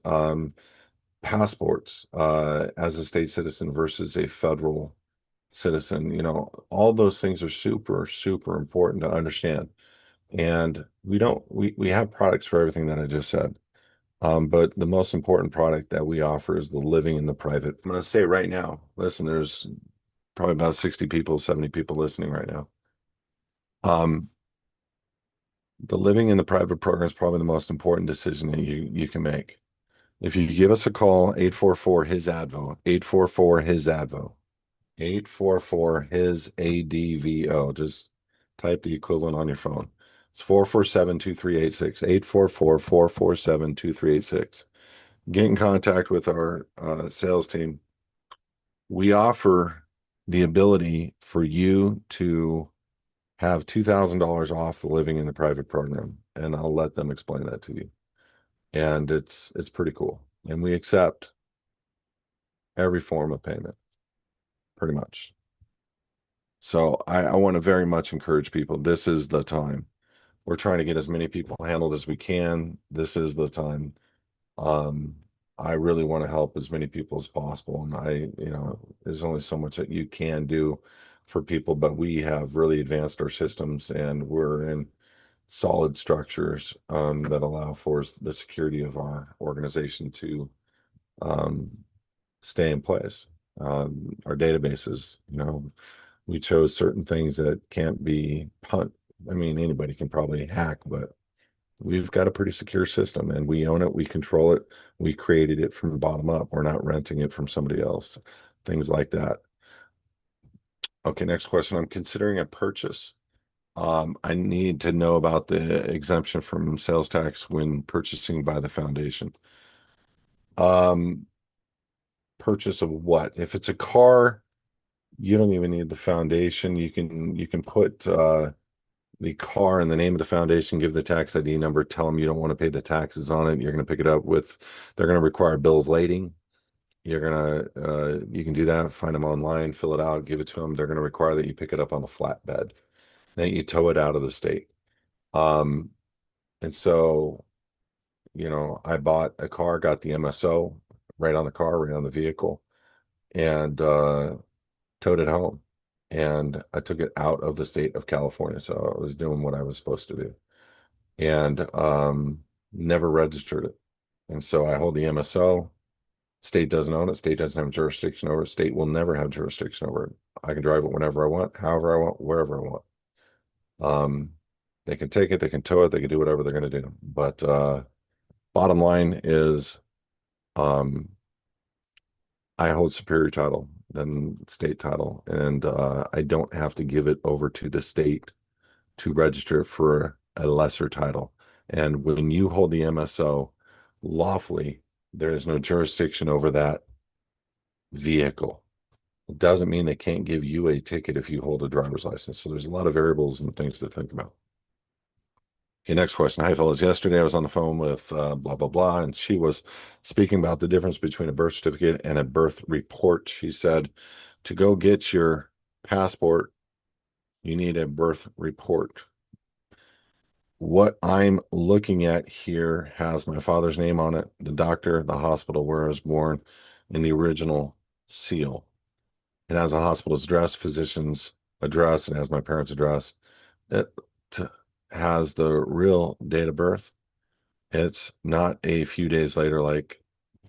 Passports, as a state citizen versus a federal citizen, all those things are super, super important to understand. And we have products for everything that I just said. But the most important product that we offer is the living in the private. I'm going to say right now, listen, there's probably about 60 people, 70 people listening right now. Um, the living in the private program is probably the most important decision that you can make. If you give us a call, 844 his advo, 844 his advo, 844 his ADVO. Just type the equivalent on your phone. It's 447-2386, 844-447-2386. Get in contact with our sales team. We offer the ability for you to have $2,000 off the living in the private program, and I'll let them explain that to you. And it's pretty cool. And we accept every form of payment, pretty much. So I want to very much encourage people. This is the time. We're trying to get as many people handled as we can. This is the time. Um, I really want to help as many people as possible. And there's only so much that you can do for people, but we have really advanced our systems and we're in solid structures that allow for the security of our organization to um, stay in place. Our databases, we chose certain things that can't be punt. I mean, anybody can probably hack, but we've got a pretty secure system and we own it, we control it, we created it from the bottom up. We're not renting it from somebody else, things like that. Okay, next question. I'm considering a purchase. I need to know about the exemption from sales tax when purchasing by the foundation. Um, Purchase of what? If it's a car, you don't even need the foundation. You can put the car in the name of the foundation, give the tax ID number, tell them you don't want to pay the taxes on it. You're going to pick it up they're going to require a bill of lading. You can do that, find them online, fill it out, give it to them. They're going to require that you pick it up on the flatbed, then you tow it out of the state. And so I bought a car, got the MSO right on the car, right on the vehicle, and towed it home. And I took it out of the state of California. So I was doing what I was supposed to do and never registered it. And so I hold the MSO. State doesn't own it. State doesn't have jurisdiction over it. State will never have jurisdiction over it. I can drive it whenever I want, however I want, wherever I want. Um, they can take it, they can tow it, they can do whatever they're going to do. But bottom line is, um, I hold superior title than state title, and I don't have to give it over to the state to register for a lesser title. And when you hold the MSO lawfully, there is no jurisdiction over that vehicle. It doesn't mean they can't give you a ticket if you hold a driver's license. So there's a lot of variables and things to think about. Okay, next question. Hi, fellas. Yesterday I was on the phone with blah, blah, blah, and she was speaking about the difference between a birth certificate and a birth report. She said to go get your passport, you need a birth report. What I'm looking at here has my father's name on it, the doctor, the hospital where I was born, and the original seal. It has a hospital's address, physician's address. It has my parents' address. It has the real date of birth. It's not a few days later, like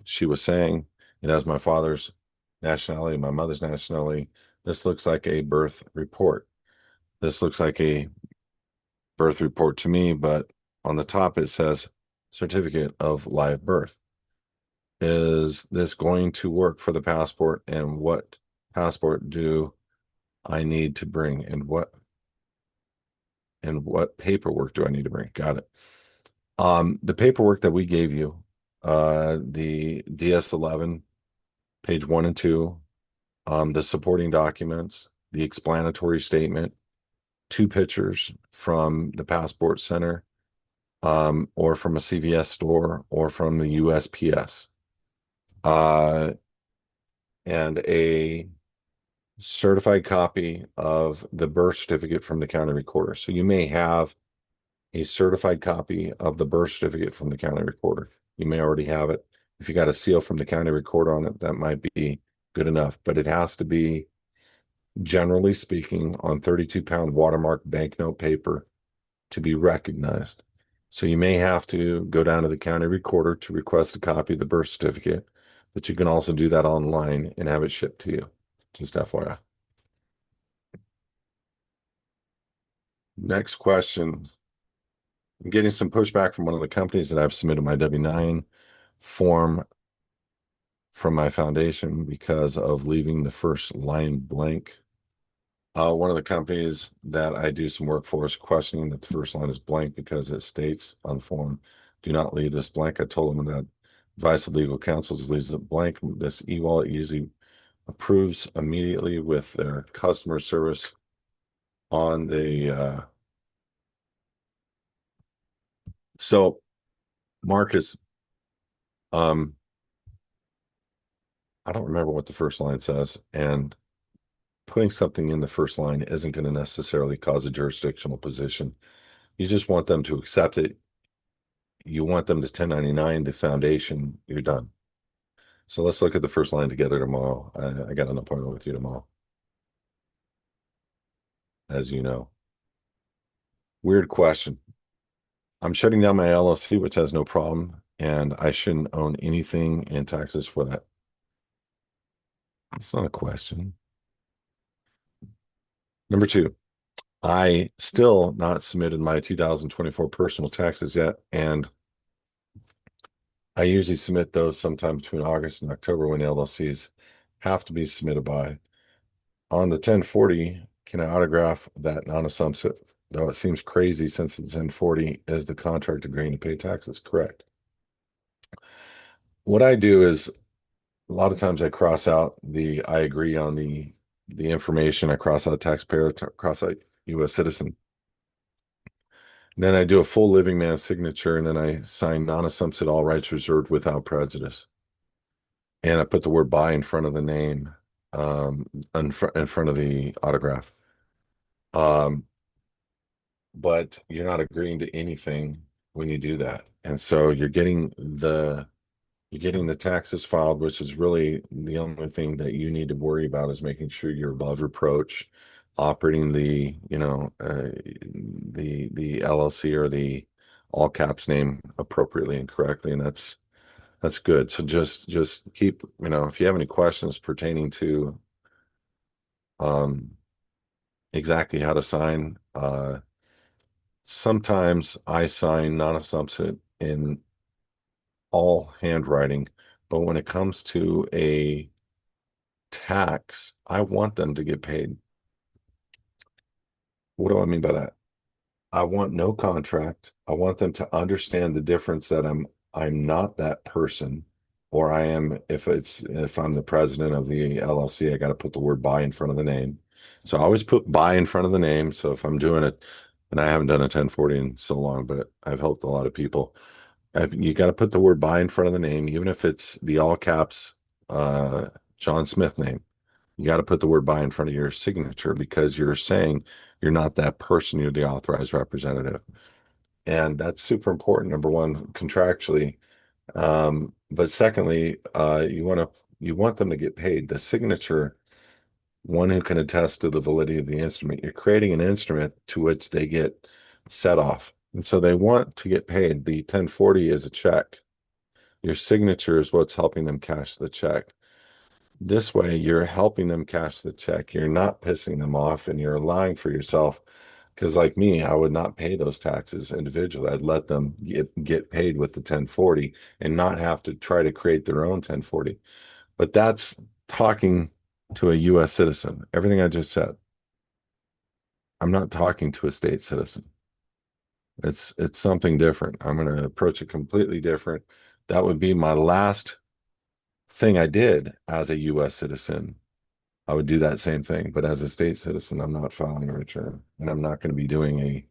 she was saying. It has my father's nationality, my mother's nationality. This looks like a birth report. This looks like a birth report to me, but on the top it says certificate of live birth. Is this going to work for the passport? And what passport do I need to bring? And what paperwork do I need to bring? Got it. The paperwork that we gave you, the DS-11, page 1 and 2, the supporting documents, the explanatory statement, 2 pictures from the passport center, or from a CVS store or from the USPS, and a certified copy of the birth certificate from the county recorder. So you may have a certified copy of the birth certificate from the county recorder. You may already have it. If you got a seal from the county recorder on it, that might be good enough, but it has to be, generally speaking, on 32-pound watermark banknote paper to be recognized. So you may have to go down to the county recorder to request a copy of the birth certificate, but you can also do that online and have it shipped to you. Just FYI. Next question. I'm getting some pushback from one of the companies that I've submitted my W-9 form from my foundation because of leaving the first line blank. One of the companies that I do some work for is questioning that the first line is blank because it states on the form, do not leave this blank. I told them that advice of legal counsel is leaves it blank. This e-wallet usually approves immediately with their customer service on the so Marcus, um, I don't remember what the first line says, and putting something in the first line isn't going to necessarily cause a jurisdictional position. You just want them to accept it. You want them to 1099 the foundation, you're done. So let's look at the first line together tomorrow. I got an appointment with you tomorrow, as you know. Weird question. I'm shutting down my LLC, which has no problem, and I shouldn't own anything in taxes for that. It's not a question. Number 2, I still not submitted my 2024 personal taxes yet, and I usually submit those sometime between August and October when LLCs have to be submitted by. On the 1040, can I autograph that non-assumption? Though it seems crazy since the 1040 is the contract agreeing to pay taxes. Correct. What I do is a lot of times I cross out the I agree on the information. I cross out taxpayer, cross out U.S. citizen. And then I do a full living man signature, and then I sign non-assumption, all rights reserved without prejudice. And I put the word by in front of the name, in front of the autograph. But you're not agreeing to anything when you do that. And so you're getting the taxes filed, which is really the only thing that you need to worry about is making sure you're above reproach, operating the LLC or the all caps name appropriately and correctly, and that's good. So just keep, if you have any questions pertaining to um exactly how to sign, sometimes I sign non-assumption in all handwriting, but when it comes to a tax, I want them to get paid. What do I mean by that? I want no contract. I want them to understand the difference that I'm not that person, or I am if I'm the president of the LLC, I got to put the word by in front of the name. So I always put by in front of the name. So if I'm doing it, and I haven't done a 1040 in so long, but I've helped a lot of people. You got to put the word by in front of the name, even if it's the all caps uh, John Smith name. You got to put the word by in front of your signature because you're saying you're not that person, you're the authorized representative. And that's super important, number one, contractually. But secondly, you want them to get paid. The signature, one who can attest to the validity of the instrument. You're creating an instrument to which they get set off. And so they want to get paid. The 1040 is a check. Your signature is what's helping them cash the check. This way, you're helping them cash the check. You're not pissing them off and you're allowing for yourself. Because, like me, I would not pay those taxes individually. I'd let them get paid with the 1040 and not have to try to create their own 1040. But that's talking to a US citizen. Everything I just said. I'm not talking to a state citizen. It's something different. I'm going to approach it completely different. That would be my last thing I did as a US citizen. I would do that same thing, but as a state citizen, I'm not filing a return, and I'm not going to be doing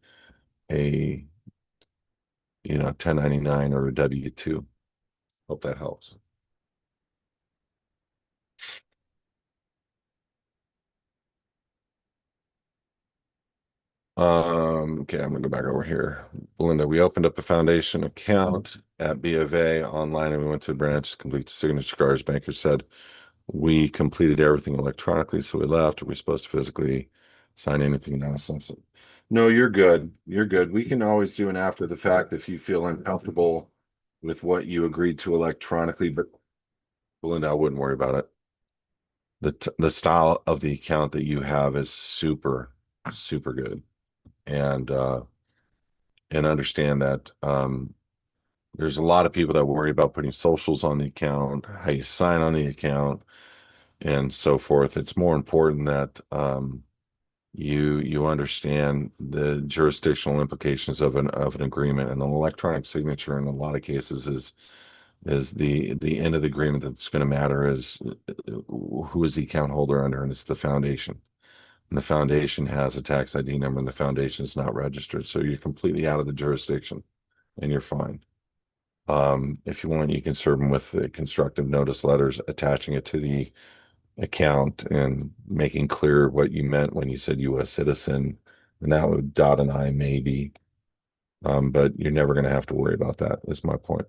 a 1099 or a W-2. Hope that helps. Okay, I'm gonna go back over here. Belinda, we opened up a foundation account at B of A online and we went to a branch to complete the signature cards. Banker said we completed everything electronically, so we left. Are we supposed to physically sign anything now? Something? No, you're good. You're good. We can always do an after the fact if you feel uncomfortable with what you agreed to electronically, but Belinda, I wouldn't worry about it. The style of the account that you have is super, super good. And understand that there's a lot of people that worry about putting socials on the account, how you sign on the account, and so forth. It's more important that you understand the jurisdictional implications of an agreement, and an electronic signature in a lot of cases is the end of the agreement that's going to matter is who is the account holder under, and it's the foundation. And the foundation has a tax ID number, and the foundation is not registered, so you're completely out of the jurisdiction, and you're fine. If you want, you can serve them with the constructive notice letters, attaching it to the account and making clear what you meant when you said U.S. citizen, and that would dot an I maybe. But you're never going to have to worry about that, is my point.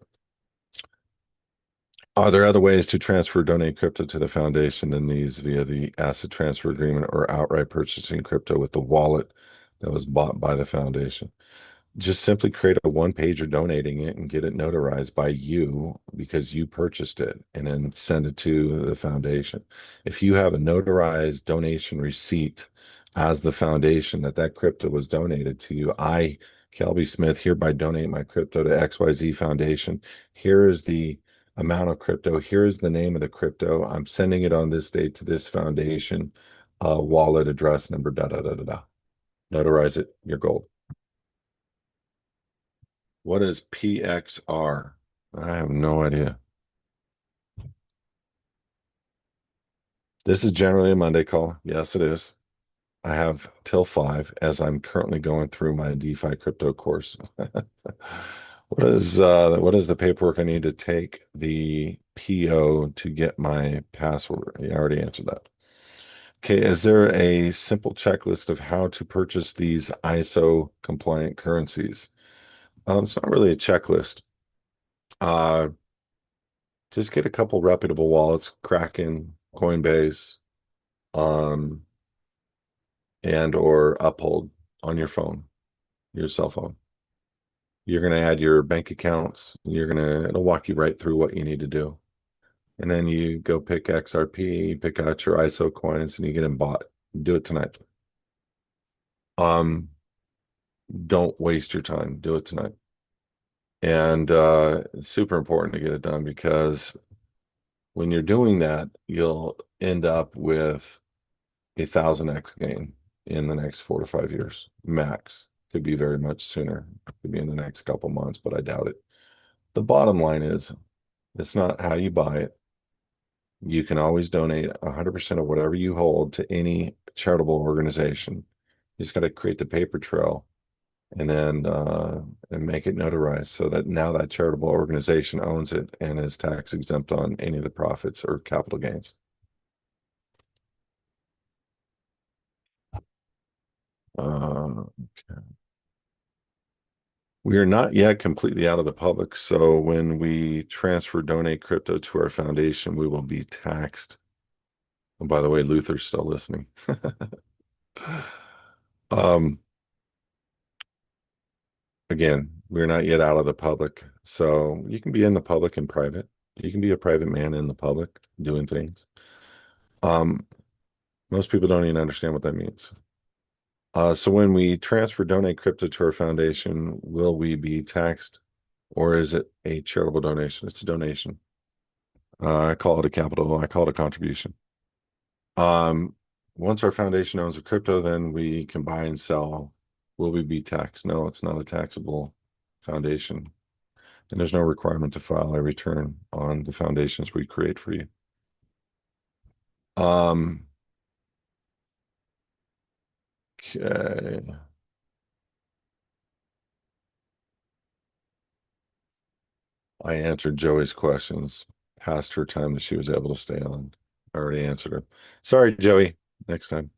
Are there other ways to transfer donate crypto to the foundation than these via the asset transfer agreement or outright purchasing crypto with the wallet that was bought by the foundation? Just simply create a one pager donating it and get it notarized by you because you purchased it and then send it to the foundation. If you have a notarized donation receipt as the foundation that crypto was donated to you, I, Kelby Smith, hereby donate my crypto to XYZ Foundation. Here is the amount of crypto. Here is the name of the crypto. I'm sending it on this date to this foundation, wallet address number, da da da da da. Notarize it, you're gold. What is PXR? I have no idea. This is generally a Monday call. Yes, it is. I have till 5 as I'm currently going through my DeFi crypto course. What is the paperwork I need to take the PO to get my password? I already answered that. Okay, is there a simple checklist of how to purchase these ISO compliant currencies? It's not really a checklist. Uh, just get a couple reputable wallets, Kraken, Coinbase, um, and or Uphold on your phone, your cell phone. You're going to add your bank accounts. It'll walk you right through what you need to do. And then you go pick XRP, pick out your ISO coins, and you get them bought. Do it tonight. Um, don't waste your time. Do it tonight. And it's super important to get it done because when you're doing that, you'll end up with 1,000x gain in the next 4 to 5 years, max. Could be very much sooner. Could be in the next couple months, but I doubt it. The bottom line is it's not how you buy it. You can always donate 100% of whatever you hold to any charitable organization. You just got to create the paper trail and then and make it notarized so that now that charitable organization owns it and is tax exempt on any of the profits or capital gains. Okay. We are not yet completely out of the public, so when we transfer donate crypto to our foundation, we will be taxed. And by the way, Luther's still listening. Um, again, we're not yet out of the public, so you can be in the public and private. You can be a private man in the public doing things. Um, most people don't even understand what that means. So when we transfer donate crypto to our foundation, will we be taxed or is it a charitable donation? It's a donation. I call it a contribution. Um, once our foundation owns a crypto, then we can buy and sell. Will we be taxed? No, it's not a taxable foundation. And there's no requirement to file a return on the foundations we create for you. Um, okay. I answered Joey's questions past her time that she was able to stay on. I already answered her. Sorry, Joey. Next time.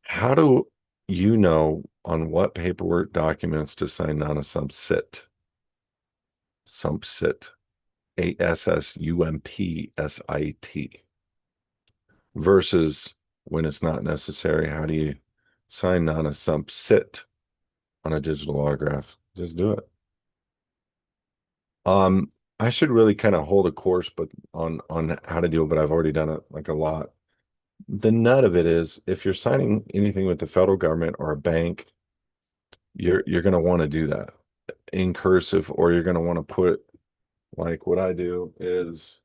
How do you know on what paperwork documents to sign non-assumpt? Sumpsit. ASSUMPSIT versus when it's not necessary. How do you sign non-assumpt on a digital autograph? Just do it. Um, I should really kind of hold a course, but on how to do it, but I've already done it like a lot. The nut of it is if you're signing anything with the federal government or a bank, you're going to want to do that in cursive, or you're going to want to put like what I do is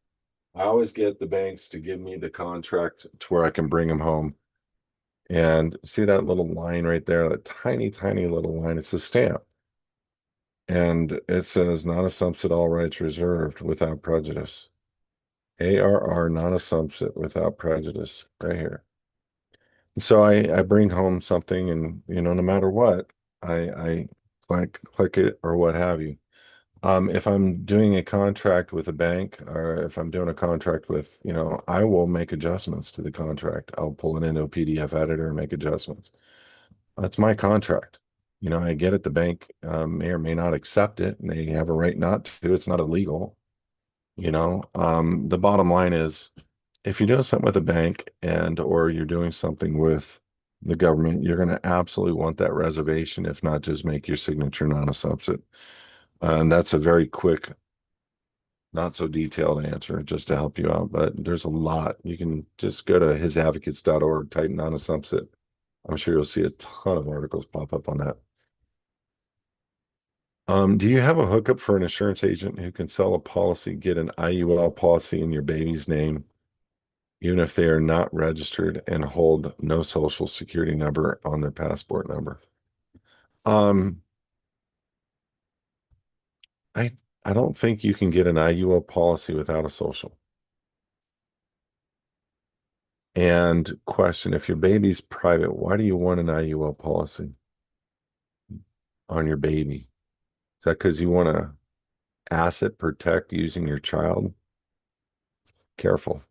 I always get the banks to give me the contract to where I can bring them home. And see that little line right there, that tiny, tiny little line, it's a stamp. And it says non-assumpsit all rights reserved without prejudice. ARR non-assumpsit without prejudice right here. So I bring home something and no matter what, I click it or what have you. If I'm doing a contract with a bank or if I'm doing a contract with, I will make adjustments to the contract. I'll pull it into a PDF editor and make adjustments. That's my contract. I get it. The bank may or may not accept it, and they have a right not to. It's not illegal. The bottom line is if you're doing something with a bank and or you're doing something with the government, you're going to absolutely want that reservation, if not just make your signature non-assumpsit. And that's a very quick, not so detailed answer just to help you out. But there's a lot. You can just go to hisadvocates.org, type non-assumpsit. I'm sure you'll see a ton of articles pop up on that. Do you have a hookup for an insurance agent who can sell a policy, get an IUL policy in your baby's name, even if they are not registered and hold no social security number on their passport number? Um, I I don't think you can get an IUL policy without a social. And question, if your baby's private, why do you want an IUL policy on your baby? Is that because you want to asset protect using your child? Careful.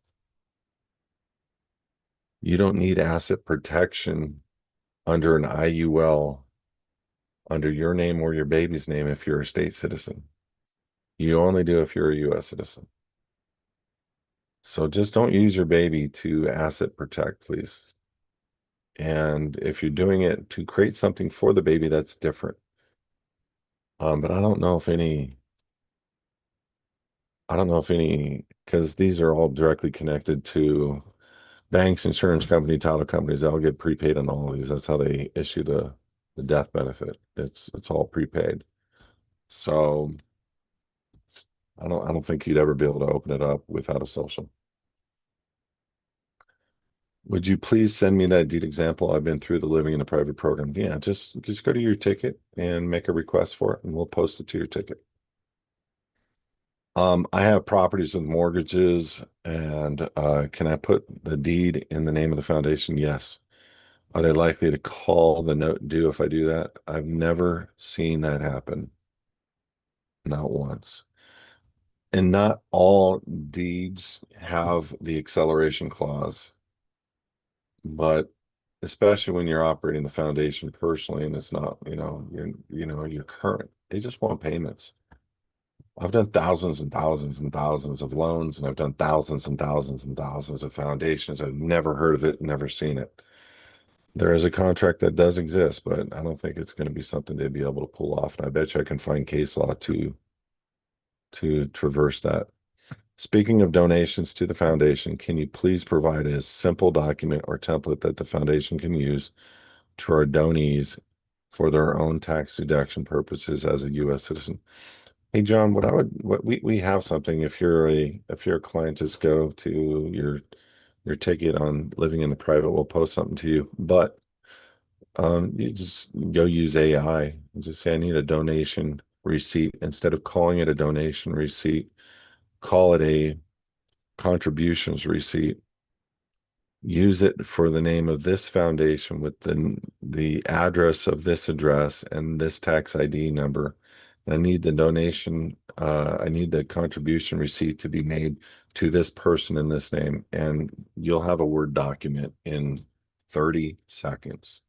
You don't need asset protection under an IUL under your name or your baby's name if you're a state citizen. You only do if you're a U.S. citizen. So just don't use your baby to asset protect, please. And if you're doing it to create something for the baby, that's different. But I don't know if any, because these are all directly connected to banks, insurance company, title companies. They'll get prepaid on all of these. That's how they issue the death benefit. It's all prepaid. So I don't think you'd ever be able to open it up without a social. Would you please send me that deed example? I've been through the living in a private program. Yeah, just go to your ticket and make a request for it, and we'll post it to your ticket. I have properties with mortgages, and can I put the deed in the name of the foundation? Yes. Are they likely to call the note due if I do that? I've never seen that happen, not once. And not all deeds have the acceleration clause, but especially when you're operating the foundation personally and it's not, you're current. They just want payments. I've done thousands and thousands and thousands of loans, and I've done thousands and thousands and thousands of foundations. I've never heard of it, never seen it. There is a contract that does exist, but I don't think it's going to be something they'd be able to pull off. And I bet you I can find case law to traverse that. Speaking of donations to the foundation, can you please provide a simple document or template that the foundation can use to our donees for their own tax deduction purposes as a U.S. citizen? Hey John, what we have something. If you're a client, just go to your ticket on living in the private. We'll post something to you, but you just go use AI and just say I need a donation receipt instead of calling it a donation receipt. Call it a contributions receipt. Use it for the name of this foundation with the address of this address and this tax ID number. I need the donation, I need the contribution receipt to be made to this person in this name, and you'll have a Word document in 30 seconds.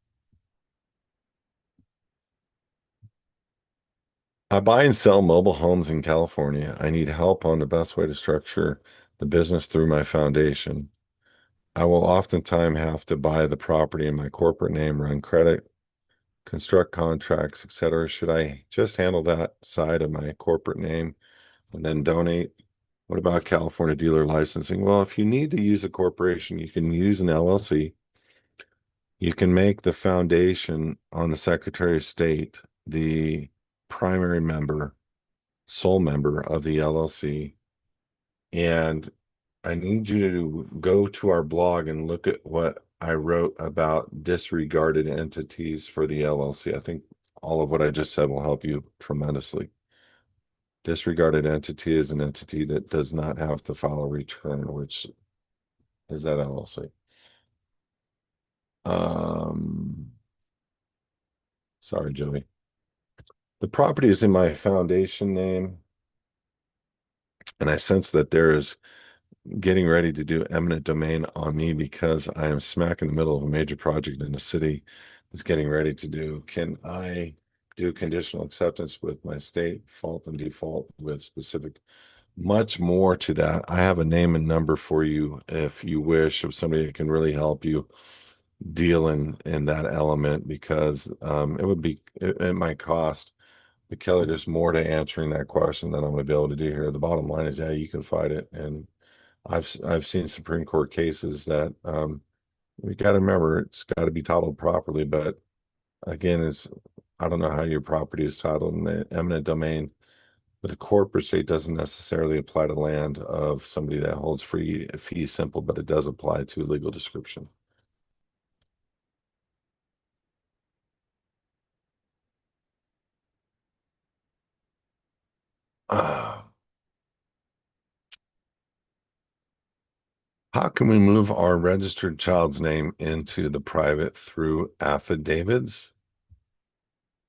I buy and sell mobile homes in California. I need help on the best way to structure the business through my foundation. I will oftentimes have to buy the property in my corporate name, run credit, construct contracts, etc. Should I just handle that side of my corporate name and then donate? What about California dealer licensing? Well, if you need to use a corporation, you can use an LLC. You can make the foundation on the Secretary of State the primary member, sole member of the LLC. And I need you to go to our blog and look at what I wrote about disregarded entities for the LLC. I think all of what I just said will help you tremendously. Disregarded entity is an entity that does not have to file a return, which is that LLC. Um, Sorry, Joey. The property is in my foundation name, and I sense that there is getting ready to do eminent domain on me because I am smack in the middle of a major project in the city that's getting ready to do. Can I do conditional acceptance with my state fault and default with specific? Much more to that. I have a name and number for you if you wish of somebody that can really help you deal in that element because it might cost. But Kelly, there's more to answering that question than I'm going to be able to do here. The bottom line is, yeah, you can fight it, and I've seen Supreme Court cases that we got to remember it's got to be titled properly. But again, it's I don't know how your property is titled in the eminent domain, but the corporate state doesn't necessarily apply to land of somebody that holds free fee simple, but it does apply to legal description. Uh, how can we move our registered child's name into the private through affidavits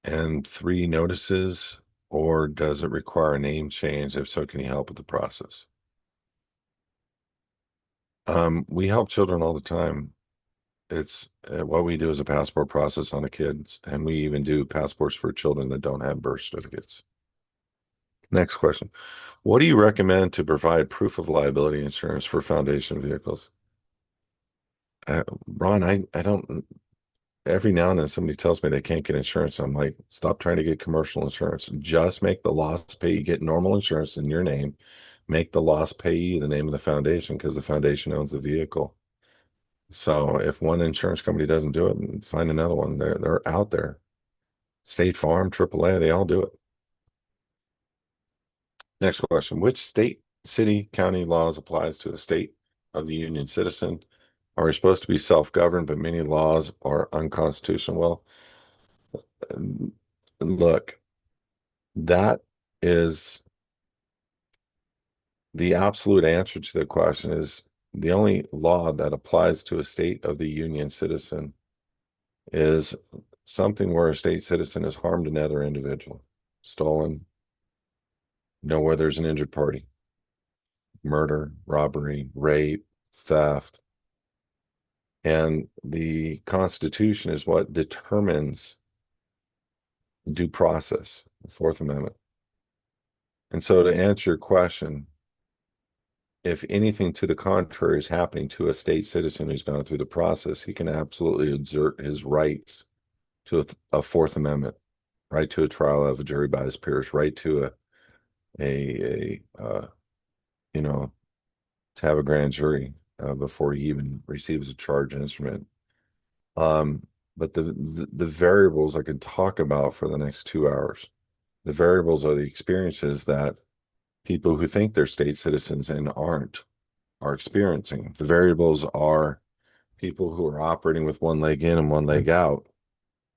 and 3 notices, or does it require a name change? If so, can you help with the process? We help children all the time. It's what we do is a passport process on the kids, and we even do passports for children that don't have birth certificates. Next question. What do you recommend to provide proof of liability insurance for foundation vehicles? Ron, I don't, every now and then somebody tells me they can't get insurance. I'm like, stop trying to get commercial insurance. Just make the loss payee get normal insurance in your name. Make the loss payee the name of the foundation because the foundation owns the vehicle. So if one insurance company doesn't do it, find another one. They're out there. State Farm, AAA, they all do it. Next question. Which state, city, county laws applies to a state of the union citizen? Are we supposed to be self-governed, but many laws are unconstitutional? Well, um, look, that is the absolute answer to the question is the only law that applies to a state of the union citizen is something where a state citizen has harmed another individual, stolen, where there's an injured party, murder, robbery, rape, theft. And the Constitution is what determines due process, the Fourth Amendment. And so to answer your question, if anything to the contrary is happening to a state citizen who's gone through the process, he can absolutely exert his rights to a Fourth Amendment, right to a trial of a jury by his peers, right to a you know, to have a grand jury before he even receives a charge instrument. Um, but the variables I could talk about for the next 2 hours. The variables are the experiences that people who think they're state citizens and aren't are experiencing. The variables are people who are operating with one leg in and one leg out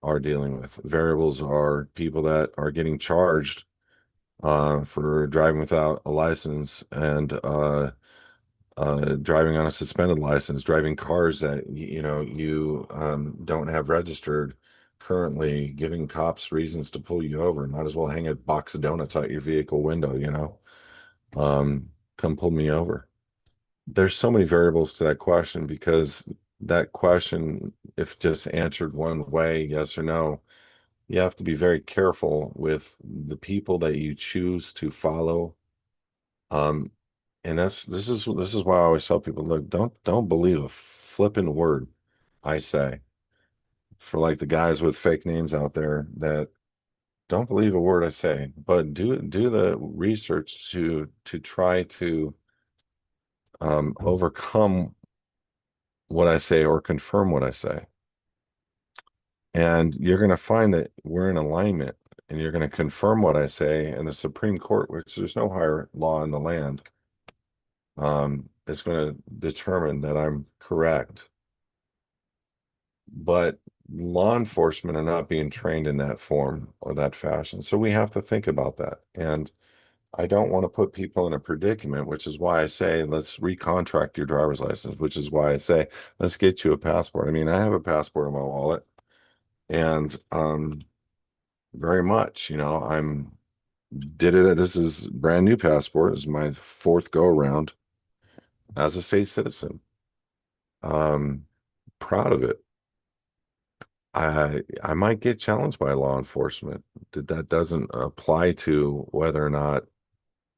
are dealing with. Variables are people that are getting charged for driving without a license and driving on a suspended license, driving cars that you don't have registered currently, giving cops reasons to pull you over. Might as well hang a box of donuts out your vehicle window. Come pull me over. There's so many variables to that question because that question, if just answered one way, yes or no, you have to be very careful with the people that you choose to follow. Um, and this is why I always tell people, look, don't believe a flipping word I say. For like the guys with fake names out there that don't believe a word I say, but do the research to try to overcome what I say or confirm what I say. And you're going to find that we're in alignment and you're going to confirm what I say. And the Supreme Court, which there's no higher law in the land, is going to determine that I'm correct. But law enforcement are not being trained in that form or that fashion. So we have to think about that. And I don't want to put people in a predicament, which is why I say, let's recontract your driver's license, which is why I say, let's get you a passport. I mean, I have a passport in my wallet and very much, I'm did it. This is brand new passport. This is my fourth go around as a state citizen. Um, Proud of it. I might get challenged by law enforcement. That doesn't apply to whether or not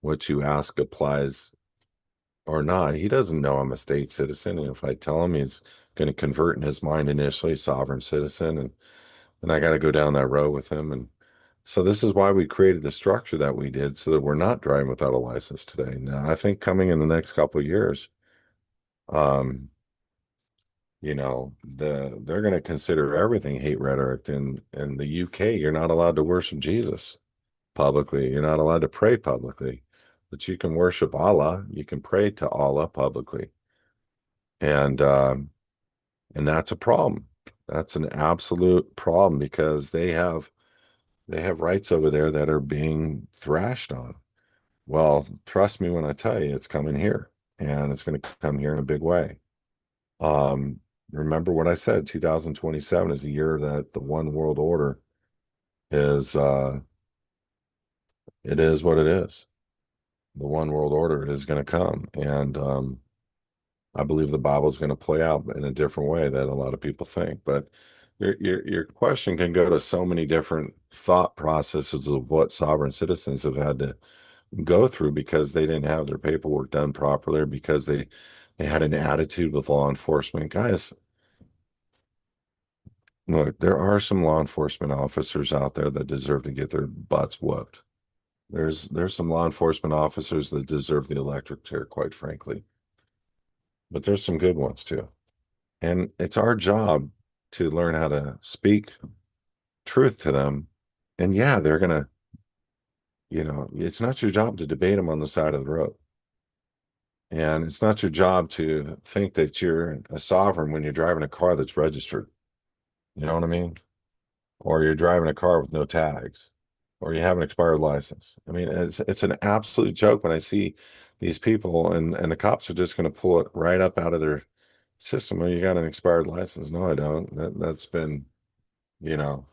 what you ask applies or not. He doesn't know I'm a state citizen, and if I tell him, he's going to convert in his mind initially, sovereign citizen, and then I got to go down that road with him. And so this is why we created the structure that we did, so that we're not driving without a license today. Now, I think coming in the next couple of years, um, they're going to consider everything hate rhetoric. In the UK, you're not allowed to worship Jesus publicly. You're not allowed to pray publicly, but you can worship Allah. You can pray to Allah publicly, and and that's a problem. That's an absolute problem because they have rights over there that are being thrashed on. Well, trust me when I tell you, it's coming here, and it's going to come here in a big way. Um, Remember what I said, 2027 is the year that the one world order is it is what it is. The one world order is going to come. And I believe the Bible is going to play out in a different way that a lot of people think. But your question can go to so many different thought processes of what sovereign citizens have had to go through because they didn't have their paperwork done properly, or because they had an attitude with law enforcement. Guys, look, there are some law enforcement officers out there that deserve to get their butts whooped. There's some law enforcement officers that deserve the electric chair, quite frankly. But there's some good ones too. And it's our job to learn how to speak truth to them. And yeah, they're gonna, it's not your job to debate them on the side of the road. And it's not your job to think that you're a sovereign when you're driving a car that's registered. You know what I mean? Or you're driving a car with no tags, or you have an expired license. I mean, it's an absolute joke when I see these people, and the cops are just going to pull it right up out of their system. Well, you got an expired license? No, I don't. That's been, you know,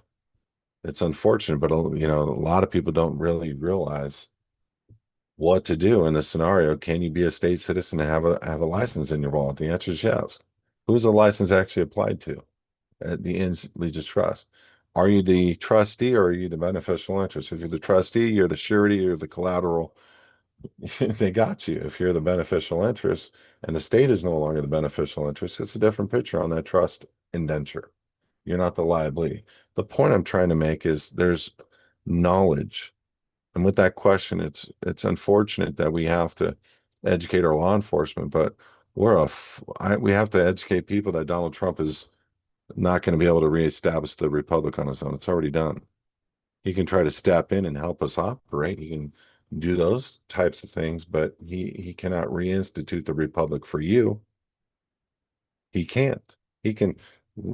it's unfortunate, but a lot of people don't really realize what to do in this scenario. Can you be a state citizen and have a license in your wallet? The answer is yes. Who's the license actually applied to? At the ends leads to trust. Are you the trustee or are you the beneficial interest? If you're the trustee, you're the surety, you're the collateral. They got you. If you're the beneficial interest and the state is no longer the beneficial interest, it's a different picture on that trust indenture. You're not the liability. The point I'm trying to make is there's knowledge. And with that question, it's unfortunate that we have to educate our law enforcement, but we have to educate people that Donald Trump is not going to be able to reestablish the republic on his own. It's already done. He can try to step in and help us operate. He can do those types of things, but he cannot reinstitute the republic for you. He can't. He can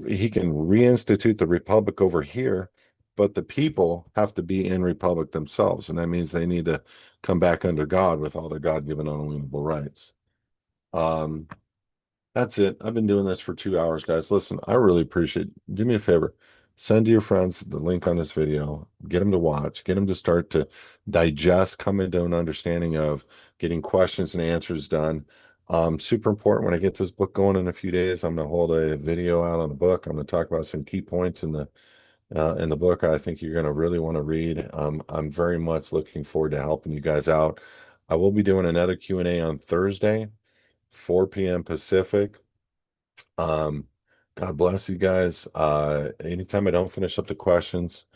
he can reinstitute the republic over here, but the people have to be in republic themselves, and that means they need to come back under God with all their God-given unalienable rights. Um, That's it. I've been doing this for 2 hours, guys. Listen, I really appreciate it. Do me a favor. Send to your friends the link on this video. Get them to watch. Get them to start to digest, come into an understanding of getting questions and answers done. Super important when I get this book going in a few days. I'm going to hold a video out on the book. I'm going to talk about some key points in the book I think you're going to really want to read. I'm very much looking forward to helping you guys out. I will be doing another Q&A on Thursday, 4 p.m. Pacific. Um, God bless you guys. Anytime I don't finish up the questions,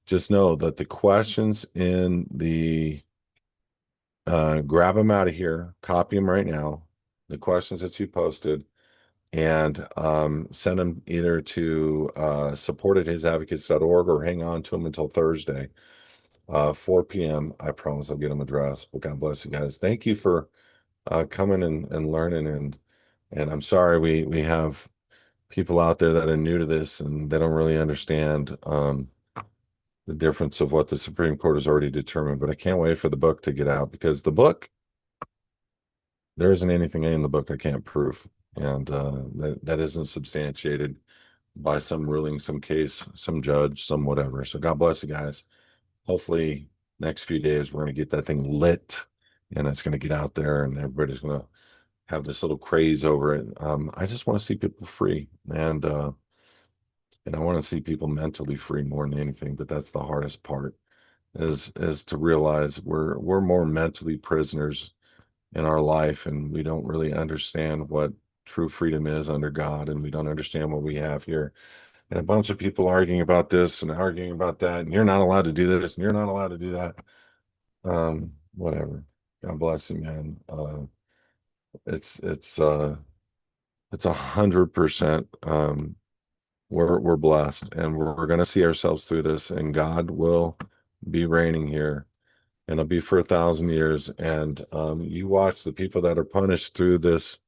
just know that the questions in the grab them out of here, copy them right now, the questions that you posted, and send them either to support@hisadvocates.org or hang on to them until Thursday, 4 p.m. I promise I'll get them addressed. But God bless you guys. Thank you for coming and learning, and I'm sorry we have people out there that are new to this and they don't really understand the difference of what the Supreme Court has already determined. But I can't wait for the book to get out, because the book, there isn't anything in the book I can't prove. And that isn't substantiated by some ruling, some case, some judge, some whatever. So God bless you guys. Hopefully next few days we're going to get that thing lit, and it's going to get out there and everybody's going to have this little craze over it. I just want to see people free, and I want to see people mentally free more than anything. But that's the hardest part, is to realize we're more mentally prisoners in our life, and we don't really understand what true freedom is under God, and we don't understand what we have here. And a bunch of people arguing about this and arguing about that, and you're not allowed to do this, and you're not allowed to do that. Whatever. God bless you, man. It's it's uh it's 100%. We're blessed, and we're going to see ourselves through this, and God will be reigning here, and it'll be for 1,000 years. And you watch the people that are punished through this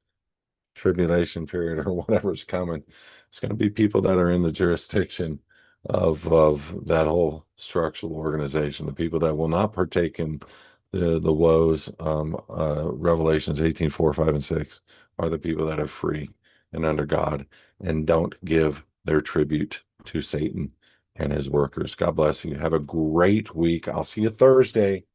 tribulation period or whatever's coming. It's going to be people that are in the jurisdiction of that whole structural organization. The people that will not partake in the woes, Revelations 18, 4, 5, and 6, are the people that are free and under God and don't give their tribute to Satan and his workers. God bless you. Have a great week. I'll see you Thursday.